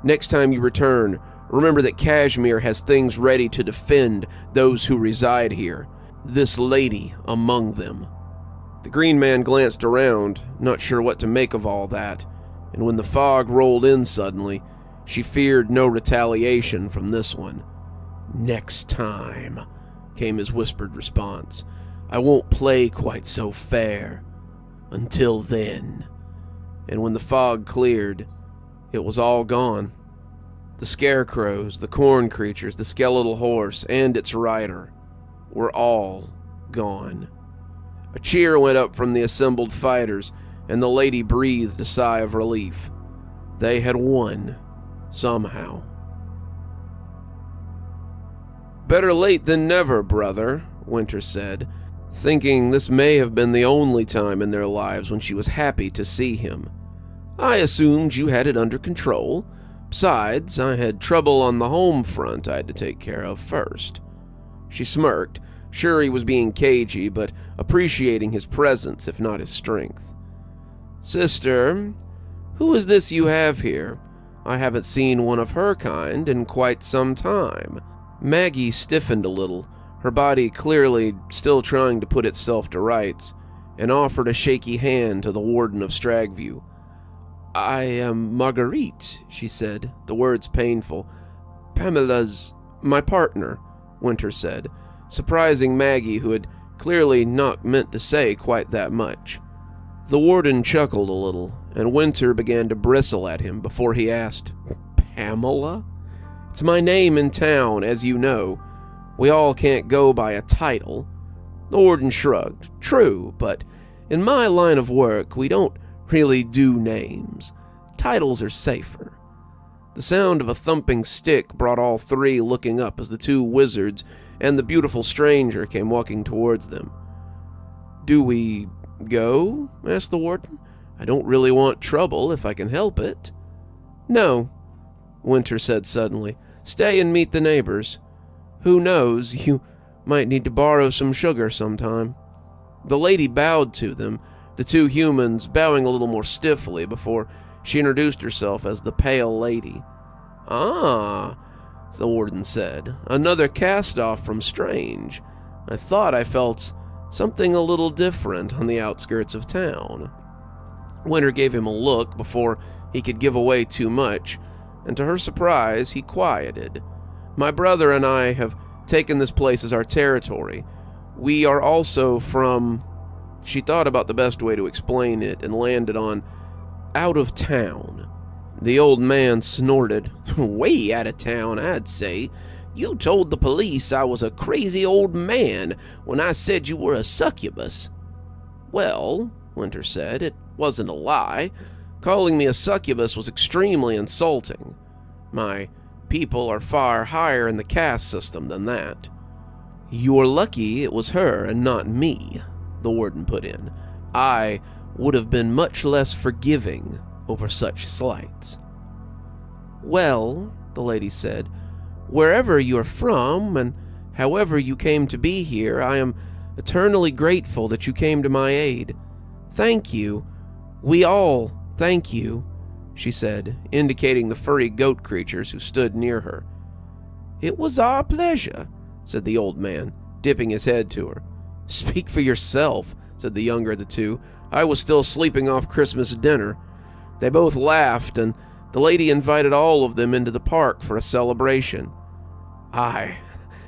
Next time you return, remember that Kashmir has things ready to defend those who reside here, this lady among them." The green man glanced around, not sure what to make of all that, and when the fog rolled in suddenly, she feared no retaliation from this one. "Next time," came his whispered response. "I won't play quite so fair. Until then." And when the fog cleared, it was all gone. The scarecrows, the corn creatures, the skeletal horse, and its rider were all gone. A cheer went up from the assembled fighters, and the lady breathed a sigh of relief. They had won, somehow. "Better late than never, brother," Winter said, thinking this may have been the only time in their lives when she was happy to see him. "I assumed you had it under control. Besides, I had trouble on the home front I had to take care of first." She smirked, sure he was being cagey, but appreciating his presence if not his strength. "Sister, who is this you have here? I haven't seen one of her kind in quite some time." Maggie stiffened a little, her body clearly still trying to put itself to rights, and offered a shaky hand to the warden of Stragview. "I am Marguerite," she said, the words painful. "Pamela's my partner," Winter said, surprising Maggie, who had clearly not meant to say quite that much. The warden chuckled a little, and Winter began to bristle at him before he asked, "Pamela? It's my name in town, as you know. We all can't go by a title." The warden shrugged. "True, but in my line of work, we don't really do names. Titles are safer." The sound of a thumping stick brought all three looking up as the two wizards and the beautiful stranger came walking towards them. "Do we go?" asked the warden. "I don't really want trouble if I can help it." "No," Winter said suddenly. "Stay and meet the neighbors. Who knows, you might need to borrow some sugar sometime." The lady bowed to them, the two humans bowing a little more stiffly before she introduced herself as the Pale Lady. "Ah," the warden said, "another cast-off from Strange. I thought I felt something a little different on the outskirts of town." Winter gave him a look before he could give away too much, and to her surprise, he quieted. "My brother and I have taken this place as our territory. We are also from..." She thought about the best way to explain it and landed on "out of town." The old man snorted. "Way out of town, I'd say. You told the police I was a crazy old man when I said you were a succubus." "Well," Winter said, "it wasn't a lie. Calling me a succubus was extremely insulting. My people are far higher in the caste system than that." "You're lucky it was her and not me," the warden put in. "I would have been much less forgiving over such slights." "Well," the lady said, "wherever you're from and however you came to be here, I am eternally grateful that you came to my aid. Thank you. We all thank you," she said, indicating the furry goat creatures who stood near her. "It was our pleasure," said the old man, dipping his head to her. "Speak for yourself," said the younger of the two. "I was still sleeping off Christmas dinner." They both laughed, and the lady invited all of them into the park for a celebration. "I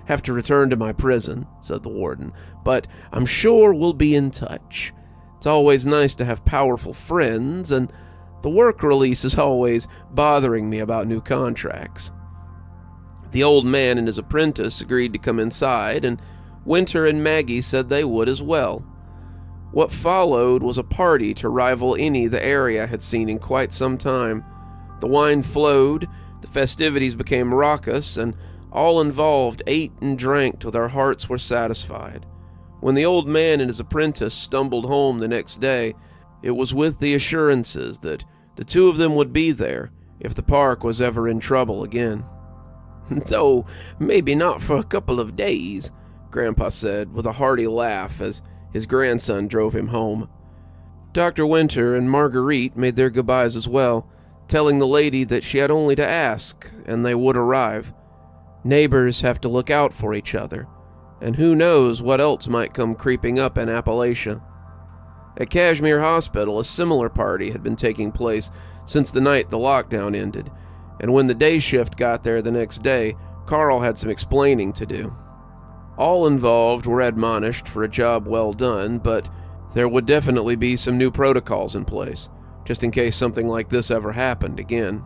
have to return to my prison," said the warden, "but I'm sure we'll be in touch. It's always nice to have powerful friends, and the work release is always bothering me about new contracts." The old man and his apprentice agreed to come inside, and Winter and Maggie said they would as well. What followed was a party to rival any the area had seen in quite some time. The wine flowed, the festivities became raucous, and all involved ate and drank till their hearts were satisfied. When the old man and his apprentice stumbled home the next day, it was with the assurances that the two of them would be there if the park was ever in trouble again. "Though maybe not for a couple of days," Grandpa said with a hearty laugh as his grandson drove him home. Dr. Winter and Marguerite made their goodbyes as well, telling the lady that she had only to ask and they would arrive. Neighbors have to look out for each other, and who knows what else might come creeping up in Appalachia. At Kashmir Hospital, a similar party had been taking place since the night the lockdown ended, and when the day shift got there the next day, Carl had some explaining to do. All involved were admonished for a job well done, but there would definitely be some new protocols in place, just in case something like this ever happened again.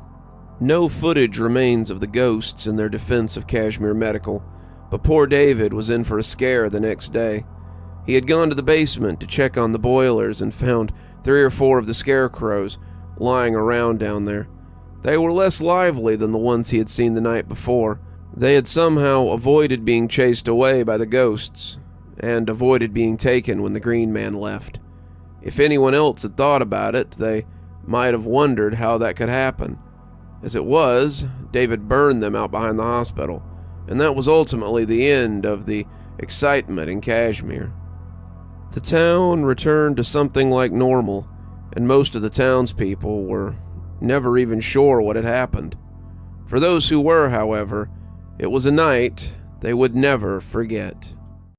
No footage remains of the ghosts in their defense of Kashmir Medical, but poor David was in for a scare the next day. He had gone to the basement to check on the boilers and found 3 or 4 of the scarecrows lying around down there. They were less lively than the ones he had seen the night before. They had somehow avoided being chased away by the ghosts, and avoided being taken when the Green Man left. If anyone else had thought about it, they might have wondered how that could happen. As it was, David burned them out behind the hospital, and that was ultimately the end of the excitement in Kashmir. The town returned to something like normal, and most of the townspeople were never even sure what had happened. For those who were, however, it was a night they would never forget.